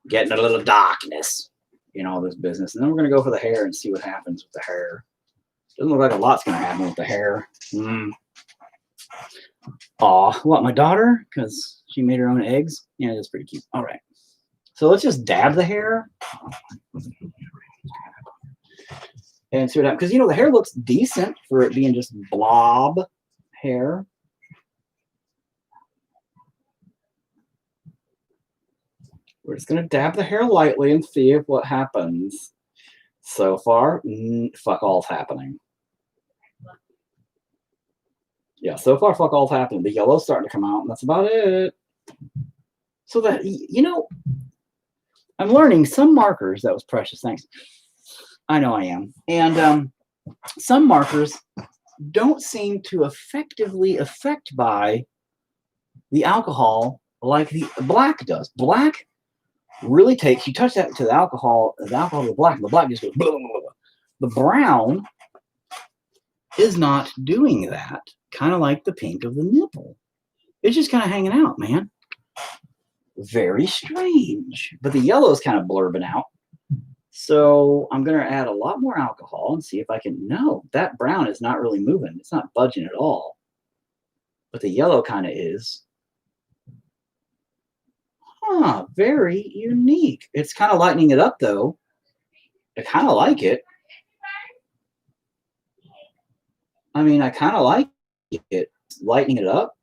Getting a little darkness in all this business. And then we're going to go for the hair and see what happens with the hair. Doesn't look like a lot's going to happen with the hair. Aw, what, my daughter? Because she made her own eggs? Yeah, that's pretty cute. All right. So let's just dab the hair. And see what happens. Because, you know, the hair looks decent for it being just blob hair. We're just going to dab the hair lightly and see if what happens. So far, fuck all's happening. Yeah, so far, fuck all's happening. The yellow's starting to come out, and that's about it. So that, you know, I'm learning some markers. That was precious. Thanks. I know I am. And some markers don't seem to effectively affect by the alcohol like the black does. Black really takes, you touch that to the alcohol to the black just goes blah, blah, blah. The brown is not doing that, kind of like the pink of the nipple. It's just kind of hanging out, man. Very strange. But the yellow is kind of blurbing out. So I'm going to add a lot more alcohol and see if I can, no, that brown is not really moving. It's not budging at all. But the yellow kind of is. Huh, very unique. It's kind of lightening it up, though. I kind of like it. I mean, I kind of like it. Lightening it up.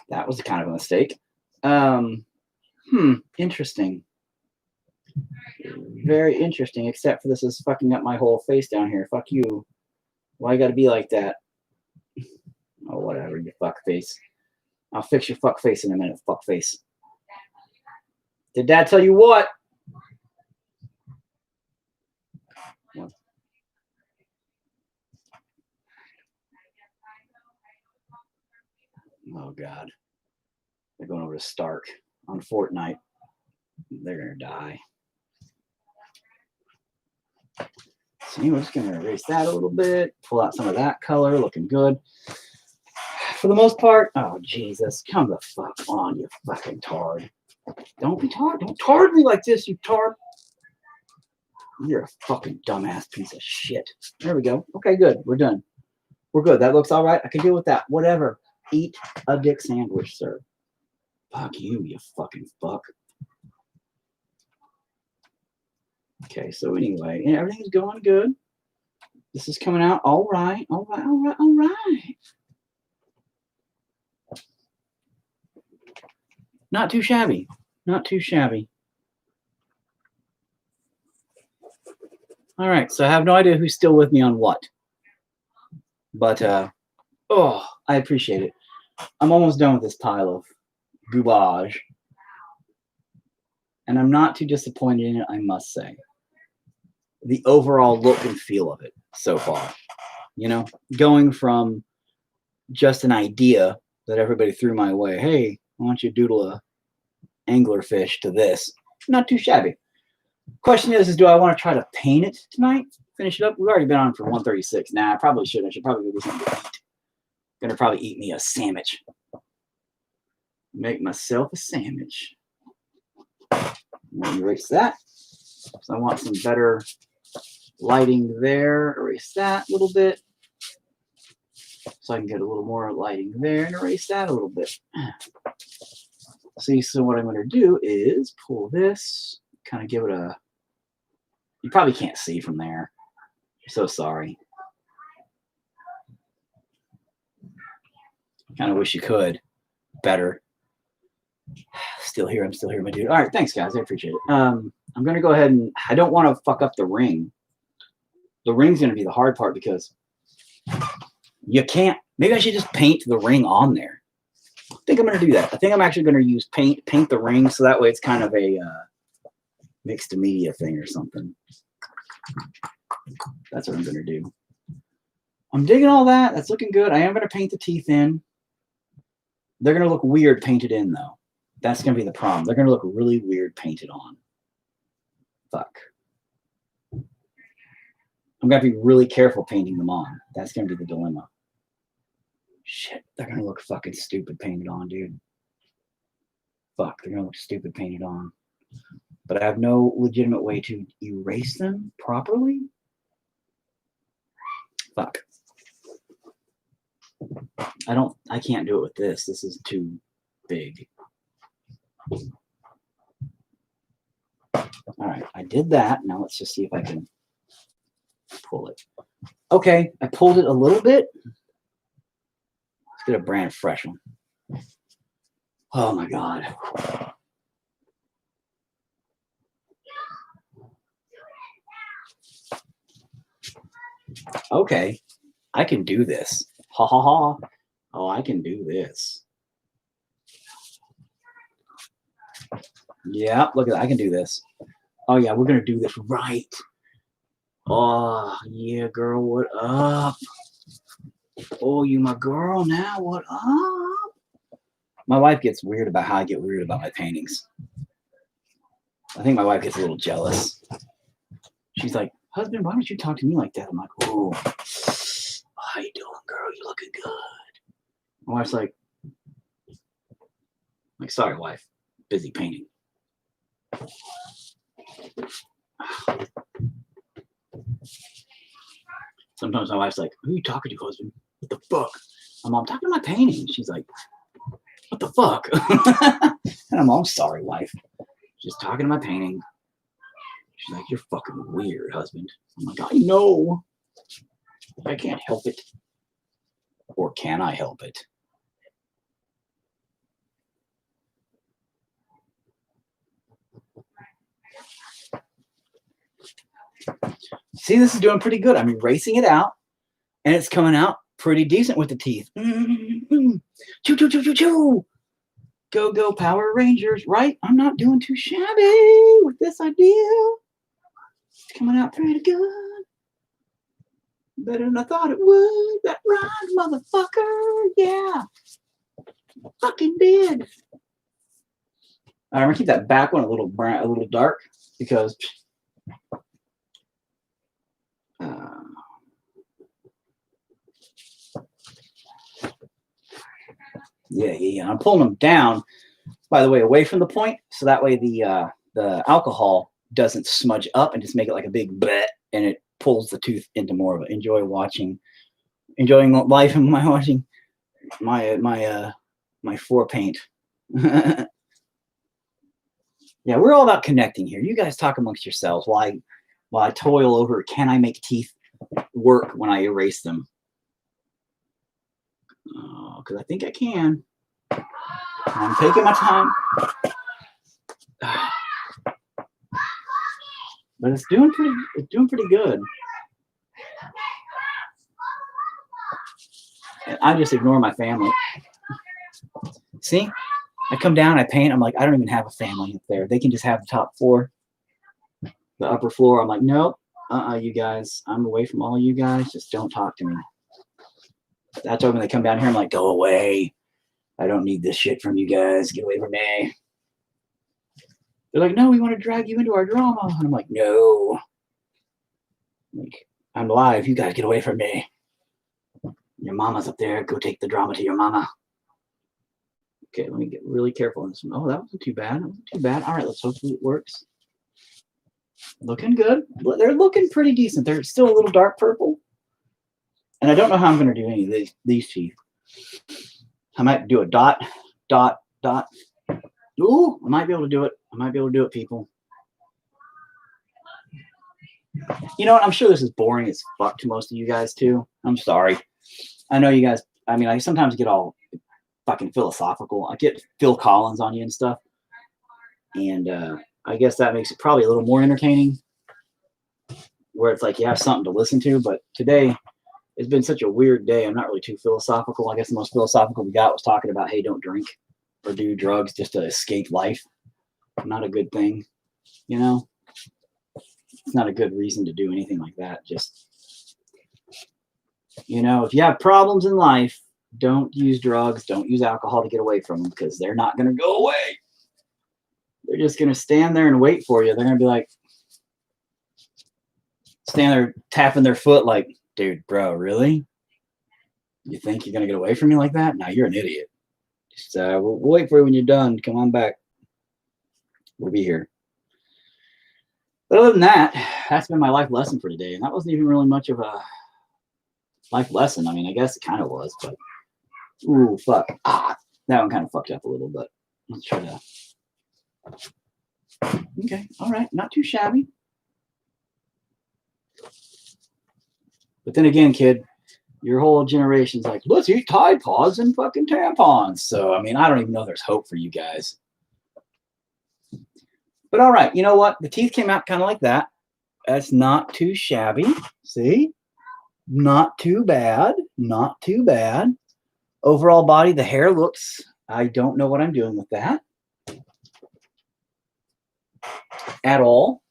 That was kind of a mistake. Interesting. Very interesting, except for this is fucking up my whole face down here. Fuck you. Why you gotta be like that? Oh, whatever, you fuck face. I'll fix your fuck face in a minute, fuck face. Did Dad tell you what? Oh, God. They're going over to Stark on Fortnite. They're going to die. So we're just going to erase that a little bit. Pull out some of that color. Looking good. For the most part, oh, Jesus. Come the fuck on, you fucking tard. Don't be tard. Don't tard me like this, you tard. You're a fucking dumbass piece of shit. There we go. Okay, good. We're done. We're good. That looks all right. I can deal with that. Whatever. Eat a dick sandwich, sir. Fuck you, you fucking fuck. Okay, so anyway, yeah, everything's going good. This is coming out all right, all right, all right, all right. Not too shabby. Not too shabby. All right, so I have no idea who's still with me on what. But, oh, I appreciate it. I'm almost done with this pile of goubage. And I'm not too disappointed in it, I must say. The overall look and feel of it so far. You know, going from just an idea that everybody threw my way, hey, why don't you doodle a anglerfish, to this. Not too shabby. Question is do I want to try to paint it tonight? Finish it up? We've already been on for 136. Nah, I probably should. I should probably do something to eat. Gonna probably eat me a sandwich. Make myself a sandwich. Erase that. So I want some better lighting there. Erase that a little bit. So I can get a little more lighting there and erase that a little bit. See, so what I'm going to do is pull this, kind of give it a, you probably can't see from there. So sorry. Kind of wish you could better. Still here, I'm still here, my dude. All right, thanks guys, I appreciate it. I'm going to go ahead and, I don't want to fuck up the ring. The ring's going to be the hard part because you can't, maybe I should just paint the ring on there. I think I'm going to do that. I think I'm actually going to use paint the ring so that way it's kind of a mixed media thing or something. That's what I'm going to do. I'm digging all that. That's looking good. I am going to paint the teeth in. They're going to look weird painted in though. That's going to be the problem. They're going to look really weird painted on. Fuck. I'm going to be really careful painting them on. That's going to be the dilemma. Shit, they're going to look fucking stupid painted on, dude. Fuck, they're going to look stupid painted on. But I have no legitimate way to erase them properly. Fuck. I can't do it with this. This is too big. All right, I did that. Now let's just see if I can pull it. Okay, I pulled it a little bit. Let's get a brand fresh one. Oh my God. Okay, I can do this. Ha ha ha. Oh, I can do this. Yeah, look at that. I can do this. Oh yeah, we're gonna do this right. Oh yeah, girl, what up? Oh, you my girl now, what up? My wife gets weird about how I get weird about my paintings. I think my wife gets a little jealous. She's like, husband, why don't you talk to me like that? I'm like, oh, how you doing, girl? You looking good. My wife's like, sorry, wife, busy painting. Sometimes my wife's like, who are you talking to, husband? What the fuck? I'm talking to my painting. She's like, what the fuck? And I'm sorry, wife. Just talking to my painting. She's like, you're fucking weird, husband. I'm like, I know. I can't help it. Or can I help it? See, this is doing pretty good. I'm erasing it out, and it's coming out pretty decent with the teeth. Choo, choo, choo, choo, choo. Go, go, Power Rangers, right? I'm not doing too shabby with this idea. It's coming out pretty good. Better than I thought it would. That rhymes, motherfucker. Yeah. Fucking did. I'm going to keep that back one a little brown, a little dark, because yeah. I'm pulling them down, by the way, away from the point, so that way the alcohol doesn't smudge up and just make it like a big bleh, and it pulls the tooth into more of it. Enjoying life and watching my four paint. Yeah, we're all about connecting here. You guys talk amongst yourselves while while I toil over, can I make teeth work when I erase them? Because I think I can. I'm taking my time. But it's doing pretty good. And I just ignore my family. See? I come down, I paint, I'm like, I don't even have a family up there. They can just have the top floor. The upper floor, I'm like, nope, you guys, I'm away from all you guys. Just don't talk to me. That's why when they come down here, I'm like, go away. I don't need this shit from you guys. Get away from me. They're like, no, we want to drag you into our drama. And I'm like, no. Like, I'm live. You guys get away from me. Your mama's up there. Go take the drama to your mama. Okay, let me get really careful on this one. Oh, that wasn't too bad. That wasn't too bad. All right, let's hope it works. Looking good. They're looking pretty decent. They're still a little dark purple. And I don't know how I'm going to do any of these teeth. I might do a dot, dot, dot. Ooh, I might be able to do it. I might be able to do it, people. You know what? I'm sure this is boring as fuck to most of you guys, too. I'm sorry. I know you guys, I mean, I sometimes get all fucking philosophical. I get Phil Collins on you and stuff. And I guess that makes it probably a little more entertaining, where it's like you have something to listen to. But today, it's been such a weird day. I'm not really too philosophical. I guess the most philosophical we got was talking about, hey, don't drink or do drugs just to escape life. Not a good thing, you know? It's not a good reason to do anything like that. Just, you know, if you have problems in life, don't use drugs, don't use alcohol to get away from them, because they're not going to go away. They're just going to stand there and wait for you. They're going to be like, stand there tapping their foot like, dude, bro, really? You think you're going to get away from me like that? No, you're an idiot. Just we'll wait for you when you're done. Come on back. We'll be here. But other than that, that's been my life lesson for today. And that wasn't even really much of a life lesson. I mean, I guess it kind of was, but ooh, fuck. That one kind of fucked up a little, but let's try to. Okay, all right, not too shabby. But then again, kid, your whole generation's like, let's eat Tide Pods and fucking tampons. So, I mean, I don't even know if there's hope for you guys. But all right, you know what? The teeth came out kind of like that. That's not too shabby. See? Not too bad. Not too bad. Overall body, the hair looks, I don't know what I'm doing with that at all.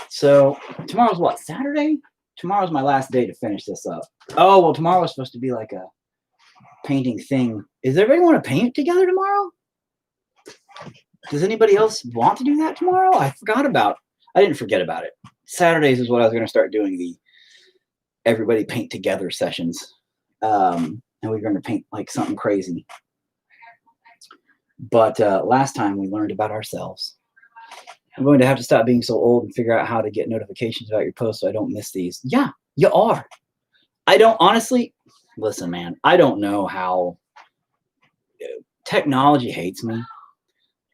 So tomorrow's what? Saturday? Tomorrow's my last day to finish this up. Oh, well, tomorrow was supposed to be like a painting thing. Is everybody want to paint together tomorrow? Does anybody else want to do that tomorrow? I didn't forget about it. Saturdays is what I was going to start doing, the everybody paint together sessions. And we're going to paint like something crazy. But last time we learned about ourselves. I'm going to have to stop being so old and figure out how to get notifications about your posts so I don't miss these. Yeah, you are. I don't, honestly, listen, man, I don't know how technology hates me.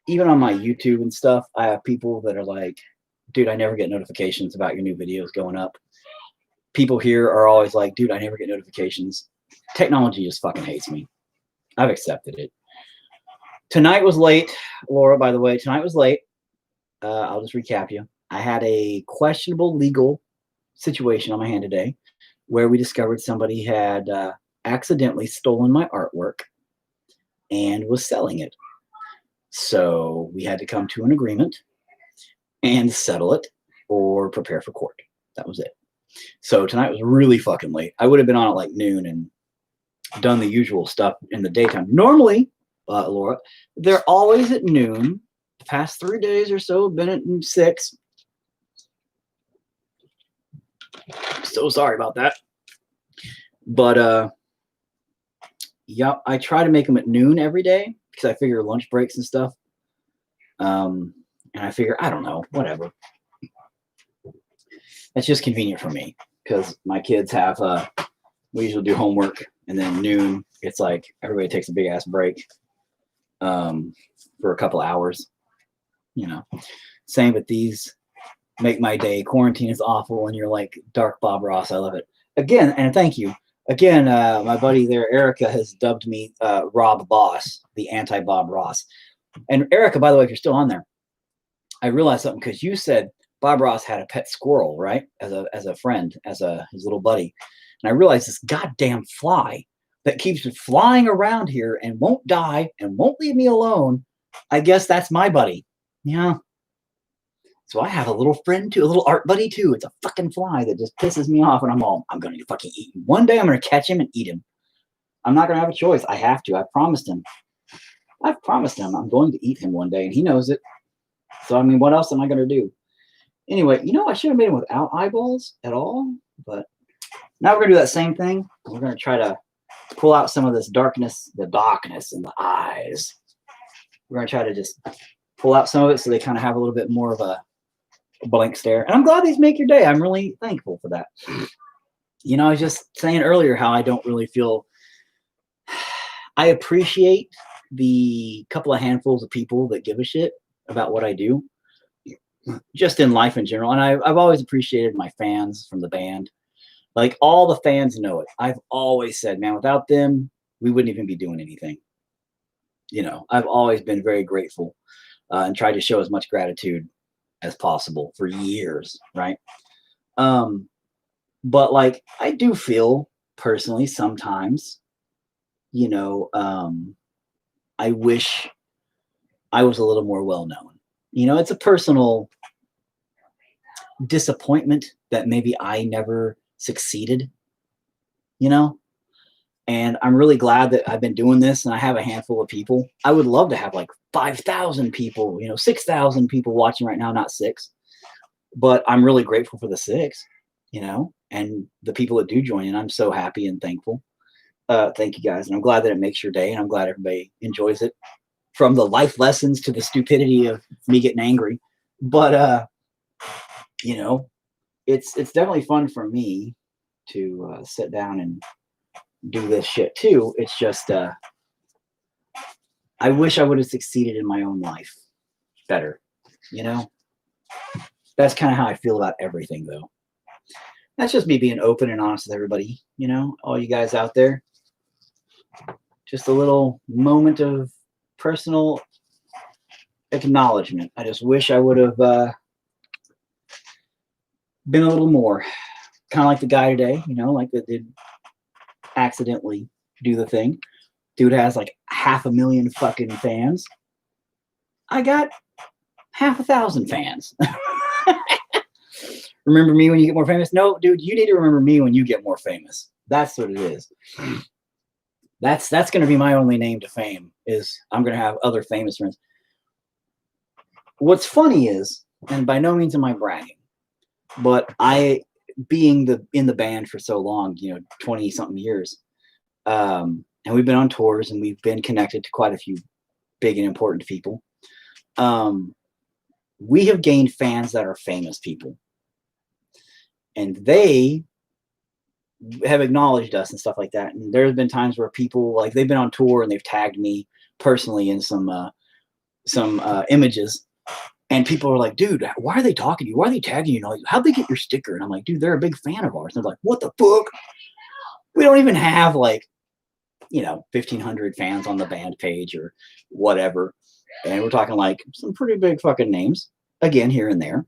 Even on my YouTube and stuff, I have people that are like, dude, I never get notifications about your new videos going up. People here are always like, dude, I never get notifications. Technology just fucking hates me. I've accepted it. Tonight was late, Laura, by the way. Tonight was late. I'll just recap you. I had a questionable legal situation on my hand today where we discovered somebody had accidentally stolen my artwork and was selling it. So we had to come to an agreement and settle it or prepare for court. That was it. So tonight was really fucking late. I would have been on at like noon and done the usual stuff in the daytime. Normally, Laura, they're always at noon. The past 3 days or so have been at 6. So sorry about that. But yeah, I try to make them at noon every day because I figure lunch breaks and stuff. And I figure, I don't know, whatever. That's just convenient for me because my kids have, we usually do homework, and then noon, it's like everybody takes a big ass break for a couple hours, you know. Same with these make my day. Quarantine is awful, and you're like Dark Bob Ross. I love it. Again, and thank you. Again, my buddy there, Erica, has dubbed me Rob Boss, the anti-Bob Ross. And Erica, by the way, if you're still on there, I realized something because you said Bob Ross had a pet squirrel, right? As a friend, his little buddy. And I realized this goddamn fly that keeps flying around here and won't die and won't leave me alone. I guess that's my buddy. Yeah. So I have a little friend too, a little art buddy too. It's a fucking fly that just pisses me off, and I'm going to fucking eat him. One day I'm going to catch him and eat him. I'm not going to have a choice. I have to. I've promised him. I'm going to eat him one day, and he knows it. So, I mean, what else am I going to do? Anyway, I should have made him without eyeballs at all, but now we're going to do that same thing. We're going to try to pull out some of this darkness, the darkness in the eyes. We're going to try to just pull out some of it so they kind of have a little bit more of a blank stare. And I'm glad these make your day. I'm really thankful for that. I was just saying earlier how I don't really feel, I appreciate the couple of handfuls of people that give a shit about what I do, just in life in general. And I've always appreciated my fans from the band. Like, all the fans know it. I've always said, man, without them, we wouldn't even be doing anything. I've always been very grateful and tried to show as much gratitude as possible for years, right? But like, I do feel personally sometimes, I wish I was a little more well-known. It's a personal disappointment that maybe I never succeeded, and I'm really glad that I've been doing this and I have a handful of people. I would love to have like 5,000 people, 6,000 people watching right now, not 6, but I'm really grateful for the 6, and the people that do join in. I'm so happy and thankful. Thank you guys. And I'm glad that it makes your day, and I'm glad everybody enjoys it, from the life lessons to the stupidity of me getting angry. But, it's definitely fun for me to sit down and do this shit too. It's just, I wish I would have succeeded in my own life better. That's kind of how I feel about everything, though. That's just me being open and honest with everybody, all you guys out there. Just a little moment of personal acknowledgement. I just wish I would have been a little more, kind of like the guy today, like that did accidentally do the thing. Dude has like 500,000 fucking fans. I got 500,000 fans. Remember me when you get more famous? No, dude, you need to remember me when you get more famous. That's what it is. That's going to be my only name to fame, is I'm going to have other famous friends. What's funny is, and by no means am I bragging, but I, being in the band for so long, 20 something years, and we've been on tours and we've been connected to quite a few big and important people. We have gained fans that are famous people, and they have acknowledged us and stuff like that. And there's been times where people, like, they've been on tour and they've tagged me personally in some images, and people are like, dude, why are they talking to you? Why are they tagging you? Like, how'd they get your sticker? And I'm like, dude, they're a big fan of ours. And they're like, what the fuck? We don't even have 1,500 fans on the band page or whatever. And we're talking like some pretty big fucking names, again, here and there.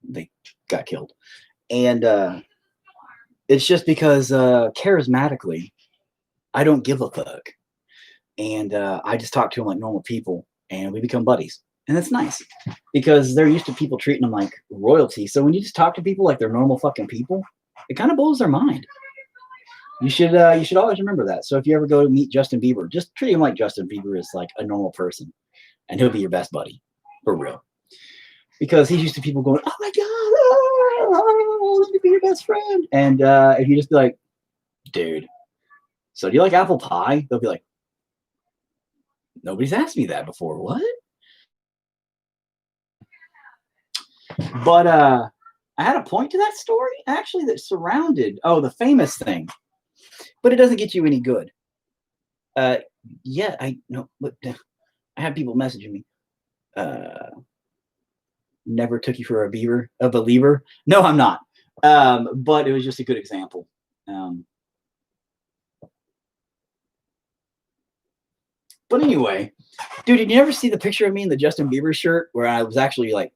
They got killed. And it's just because charismatically, I don't give a fuck. And I just talk to them like normal people, and we become buddies. And that's nice, because they're used to people treating them like royalty. So when you just talk to people like they're normal fucking people, it kind of blows their mind. You should always remember that. So if you ever go to meet Justin Bieber, just treat him like Justin Bieber is like a normal person, and he'll be your best buddy, for real. Because he's used to people going, oh my God, let me be your best friend. And if you just be like, dude, so do you like apple pie? They'll be like, nobody's asked me that before. What? But I had a point to that story, actually, that surrounded, the famous thing. But it doesn't get you any good. Yeah, I have people messaging me. never took you for a believer. No, I'm not. But it was just a good example. But anyway, dude, did you ever see the picture of me in the Justin Bieber shirt where I was actually like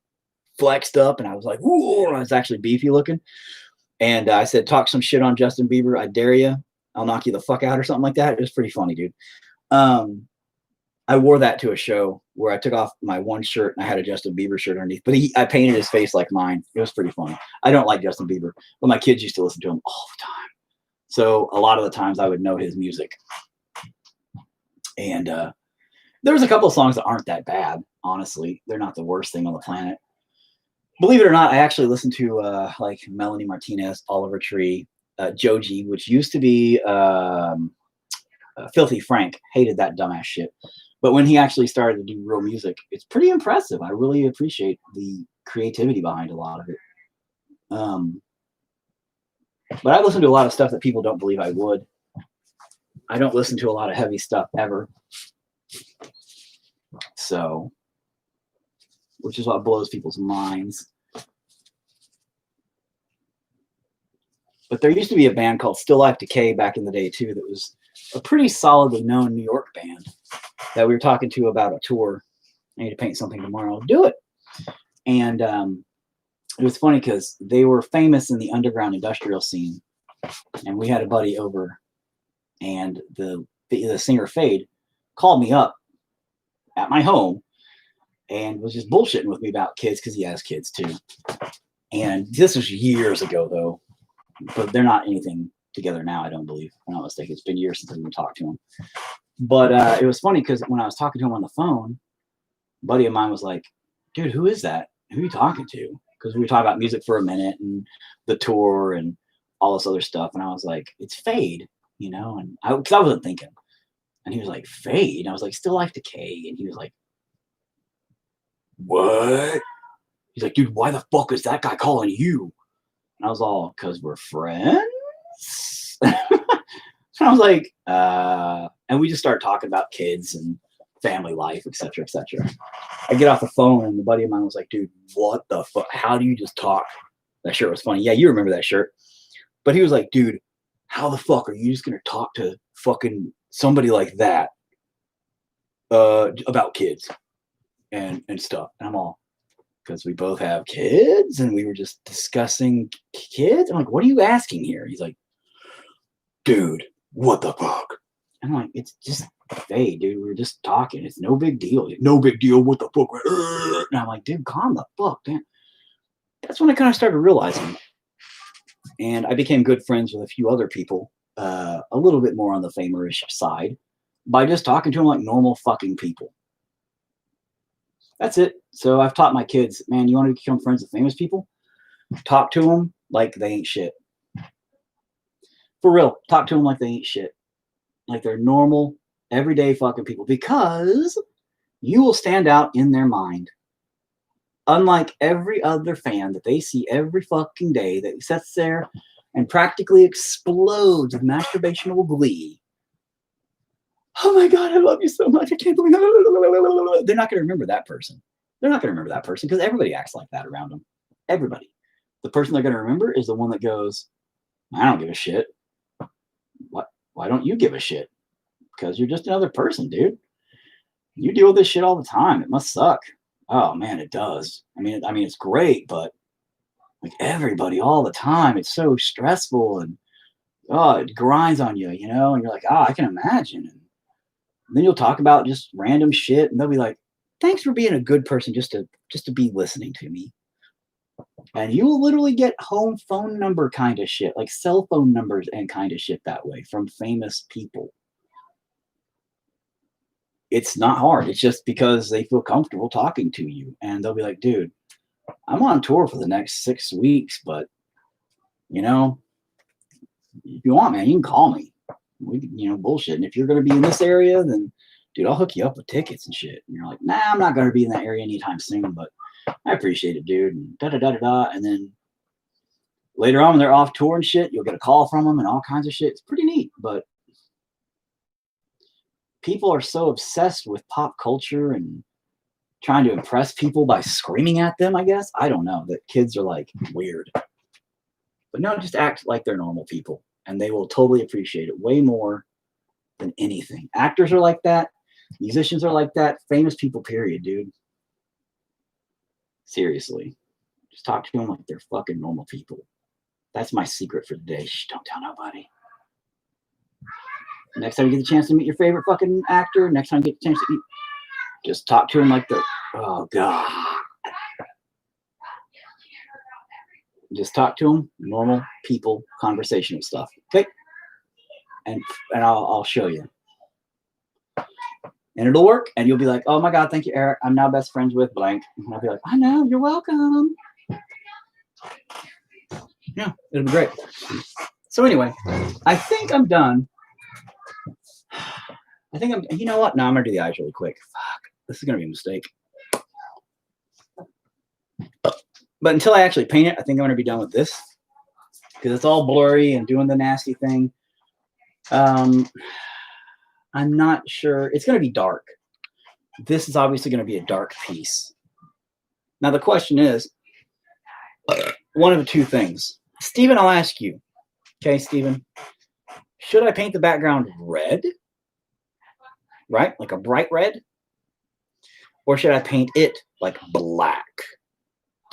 flexed up and I was like, ooh, I was actually beefy looking. And I said, talk some shit on Justin Bieber. I dare you. I'll knock you the fuck out or something like that. It was pretty funny, dude. I wore that to a show where I took off my one shirt and I had a Justin Bieber shirt underneath, but I painted his face like mine. It was pretty funny. I don't like Justin Bieber, but my kids used to listen to him all the time. So a lot of the times I would know his music. And there was a couple of songs that aren't that bad, honestly. They're not the worst thing on the planet. Believe it or not, I actually listened to like Melanie Martinez, Oliver Tree, Joji, which used to be Filthy Frank. Hated that dumbass shit. But when he actually started to do real music, it's pretty impressive. I really appreciate the creativity behind a lot of it. But I listen to a lot of stuff that people don't believe I would. I don't listen to a lot of heavy stuff ever. So, which is what blows people's minds. But there used to be a band called Still Life Decay back in the day too that was a pretty solidly known New York band that we were talking to about a tour. I need to paint something tomorrow. I'll do it. And it was funny because they were famous in the underground industrial scene. And we had a buddy over, and the singer Fade called me up at my home and was just bullshitting with me about kids because he has kids too. And this was years ago though, but they're not anything together now, I don't believe. I'm not mistaken. It's been years since I've even talked to him. But it was funny because when I was talking to him on the phone, a buddy of mine was like, dude, who is that? Who are you talking to? Because we were talking about music for a minute and the tour and all this other stuff. And I was like, it's Fade, you know? And because I wasn't thinking. And he was like, Fade? And I was like, Still Life Decay. And he was like, what? He's like, dude, why the fuck is that guy calling you? And I was all, because we're friends? So I was like, and we just started talking about kids and family life, etc., etc. I get off the phone and the buddy of mine was like, dude, what the fuck? How do you just talk? That shirt was funny. Yeah, you remember that shirt. But he was like, dude, how the fuck are you just going to talk to fucking somebody like that about kids and stuff? And I'm all, because we both have kids and we were just discussing kids. I'm like, what are you asking here? He's like, dude, what the fuck? I'm like, it's just Fade, dude. We were just talking. It's no big deal. No big deal. What the fuck? And I'm like, dude, calm the fuck down. That's when I kind of started realizing. And I became good friends with a few other people, a little bit more on the famerish side, by just talking to them like normal fucking people. That's it. So I've taught my kids, man, you want to become friends with famous people? Talk to them like they ain't shit. For real, talk to them like they ain't shit. Like they're normal, everyday fucking people, because you will stand out in their mind. Unlike every other fan that they see every fucking day that sits there and practically explodes with masturbational glee. Oh my God, I love you so much. I can't believe it. They're not going to remember that person. They're not going to remember that person because everybody acts like that around them. Everybody. The person they're going to remember is the one that goes, I don't give a shit. Why don't you give a shit? Because you're just another person, dude. You deal with this shit all the time. It must suck. Oh man, it does. I mean, it's great, but like everybody all the time, it's so stressful and it grinds on you, you know. And you're like, I can imagine. And then you'll talk about just random shit, and they'll be like, "Thanks for being a good person, just to be listening to me." And you will literally get home phone number kind of shit, like cell phone numbers and kind of shit that way from famous people. It's not hard. It's just because they feel comfortable talking to you. And they'll be like, dude, I'm on tour for the next 6 weeks, but, you know, if you want, man, you can call me. We can, bullshit. And if you're going to be in this area, then, dude, I'll hook you up with tickets and shit. And you're like, nah, I'm not going to be in that area anytime soon, but I appreciate it, dude. And da-da-da-da-da. And then later on when they're off tour and shit, you'll get a call from them and all kinds of shit. It's pretty neat, but people are so obsessed with pop culture and trying to impress people by screaming at them, I guess. I don't know. That kids are like weird. But no, just act like they're normal people and they will totally appreciate it way more than anything. Actors are like that. Musicians are like that. Famous people, period, dude. Seriously. Just talk to them like they're fucking normal people. That's my secret for the day. Shh, don't tell nobody. Next time you get the chance to meet your favorite fucking actor, next time you get the chance to meet, just talk to him like the, oh God. Just talk to them, normal people, conversational stuff. Okay? And I'll show you. And it'll work, and you'll be like, oh my God, thank you, Eric. I'm now best friends with blank. And I'll be like, I know, you're welcome. Yeah, it'll be great. So anyway, I think I'm done. You know what? No, I'm gonna do the eyes really quick. Fuck, this is gonna be a mistake. But until I actually paint it, I think I'm gonna be done with this because it's all blurry and doing the nasty thing. I'm not sure. It's gonna be dark. This is obviously gonna be a dark piece. Now the question is, one of the two things. Stephen, I'll ask you. Okay, Stephen. Should I paint the background red? Right? Like a bright red? Or should I paint it like black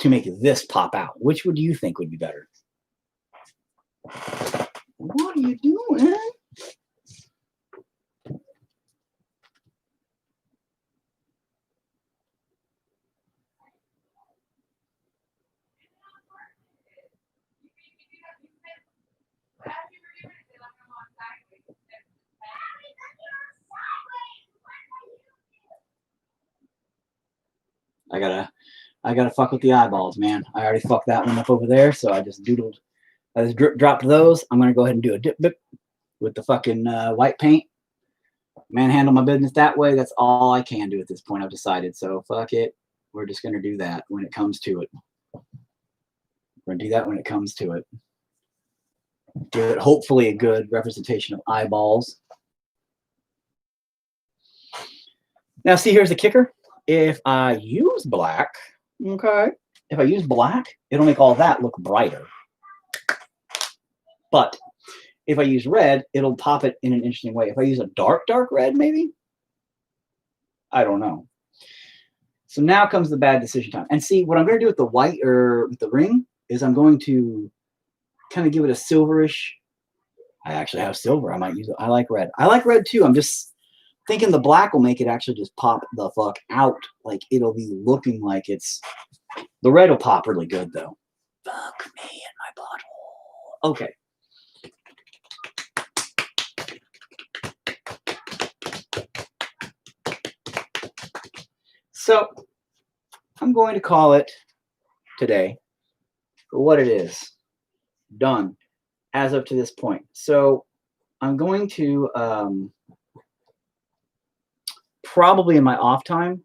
to make this pop out? Which would you think would be better? What are you doing? I gotta fuck with the eyeballs, man. I already fucked that one up over there, so I just dropped those. I'm gonna go ahead and do a dip with the fucking white paint. Manhandle my business that way. That's all I can do at this point. I've decided. So fuck it. We're just gonna do that when it comes to it. We're gonna do that when it comes to it. Give it hopefully a good representation of eyeballs. Now, see, here's the kicker. If I use black, okay, if I use black, it'll make all that look brighter. But if I use red, it'll pop it in an interesting way. If I use a dark red, maybe, I don't know. So now comes the bad decision time. And see, what I'm going to do with the white or with the ring is I'm going to kind of give it a silverish. I actually have silver. I might use it. I like red. I like red too. I'm just thinking the black will make it actually just pop the fuck out. Like it'll be looking like it's, the red will pop really good though. Fuck me in my butthole. Okay. So I'm going to call it today for what it is. Done as up to this point. So I'm going to probably in my off time,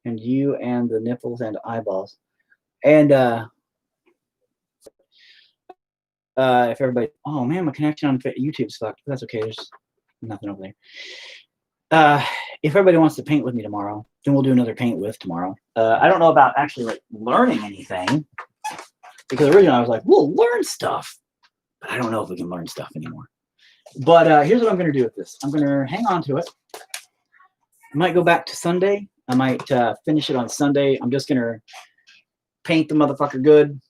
and you and the nipples and eyeballs, and if everybody, oh man, my connection on YouTube's fucked. That's okay. There's nothing over there. If everybody wants to paint with me tomorrow, then we'll do another paint with tomorrow. I don't know about actually like learning anything, because originally I was like, we'll learn stuff, but I don't know if we can learn stuff anymore. But here's what I'm going to do with this. I'm going to hang on to it. I might go back to Sunday. I might finish it on Sunday. I'm just going to paint the motherfucker good.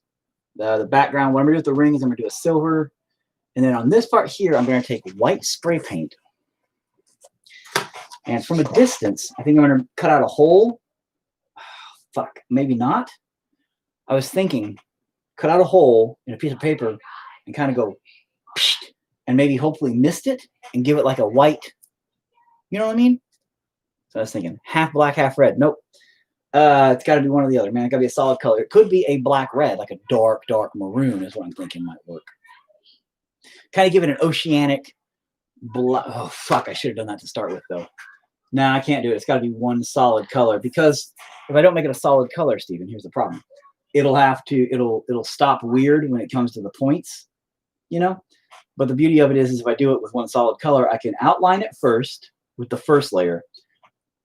The background, what I'm going to do with the ring is I'm going to do a silver. And then on this part here, I'm going to take white spray paint. And from a distance, I think I'm going to cut out a hole. Fuck, maybe not. I was thinking, cut out a hole in a piece of paper and kind of go, and maybe hopefully mist it and give it like a white, you know what I mean? So I was thinking half black, half red. Nope. It's got to be one or the other, man. It's got to be a solid color. It could be a black red, like a dark maroon is what I'm thinking might work. Kind of give it an oceanic black. Oh, fuck. I should have done that to start with, though. No, I can't do it. It's got to be one solid color, because if I don't make it a solid color, Stephen, here's the problem. It'll stop weird when it comes to the points, you know? But the beauty of it is if I do it with one solid color, I can outline it first with the first layer,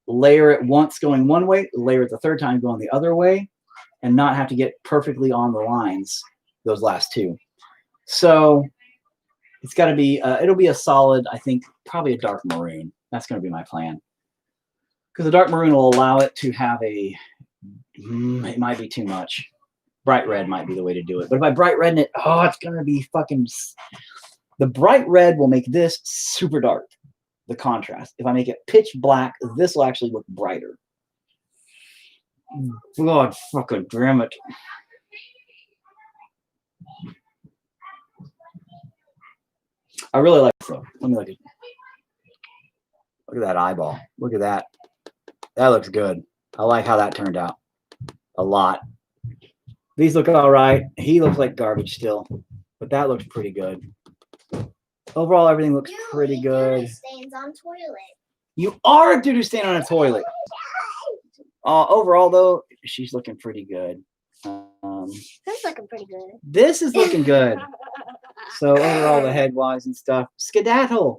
layer it once going one way, layer it the third time going the other way, and not have to get perfectly on the lines, those last two. So it's got to be, it'll be a solid, I think, probably a dark maroon. That's going to be my plan. Because the dark maroon will allow it to have a, it might be too much. Bright red might be the way to do it. But if I bright redden it, oh, it's going to be fucking, the bright red will make this super dark, the contrast. If I make it pitch black, this will actually look brighter. God fucking damn it. I really like this though. Let me look at that eyeball. Look at that. That looks good. I like how that turned out. A lot. These look all right. He looks like garbage still, but that looks pretty good. Overall, everything looks pretty good. Stains on toilet. You are a doo-doo stain on a toilet. Overall, though, she's looking pretty good. That's looking pretty good. This is looking good. So overall, the head-wise and stuff, Skedaddle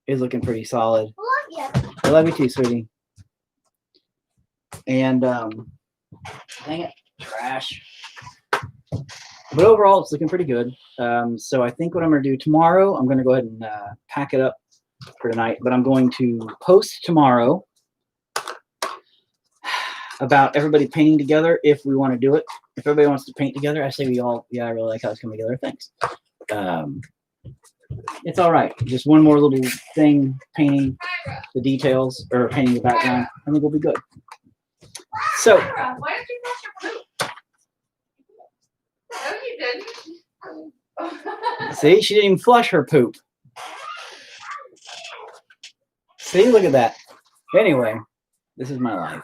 is looking pretty solid. Love you. I love you too, sweetie. And dang it, trash. But overall, it's looking pretty good. So I think what I'm going to do tomorrow, I'm going to go ahead and pack it up for tonight. But I'm going to post tomorrow about everybody painting together if we want to do it. If everybody wants to paint together, I say we all, yeah, I really like how it's coming together. Thanks. It's all right. Just one more little thing, painting the details or painting the background. I think we'll be good. So, Why did you brush your poop? No, you didn't. see, she didn't even flush her poop. See, look at that. Anyway, this is my life.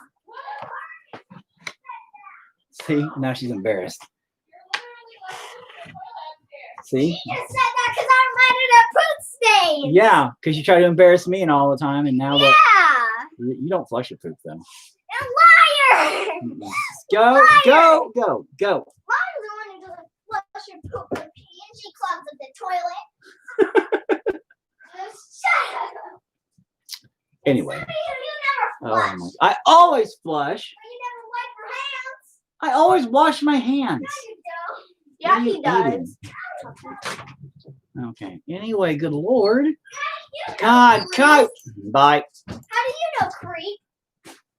See, now she's embarrassed. See? You just said that because I'm running a poop stain. Yeah, because you try to embarrass me and all the time, and now that Yeah. you don't flush your poop though. You're a liar. Go, go, go, go. Mom's the one who doesn't flush your poop and pee, and she clogs up the toilet. Just shut up. Anyway, You never flush. I always flush. You never wipe your hands. I always wash my hands. No, you don't. What Yeah, are he you does. Okay. Anyway, good Lord. God, cut. Bye. How do you know, creep?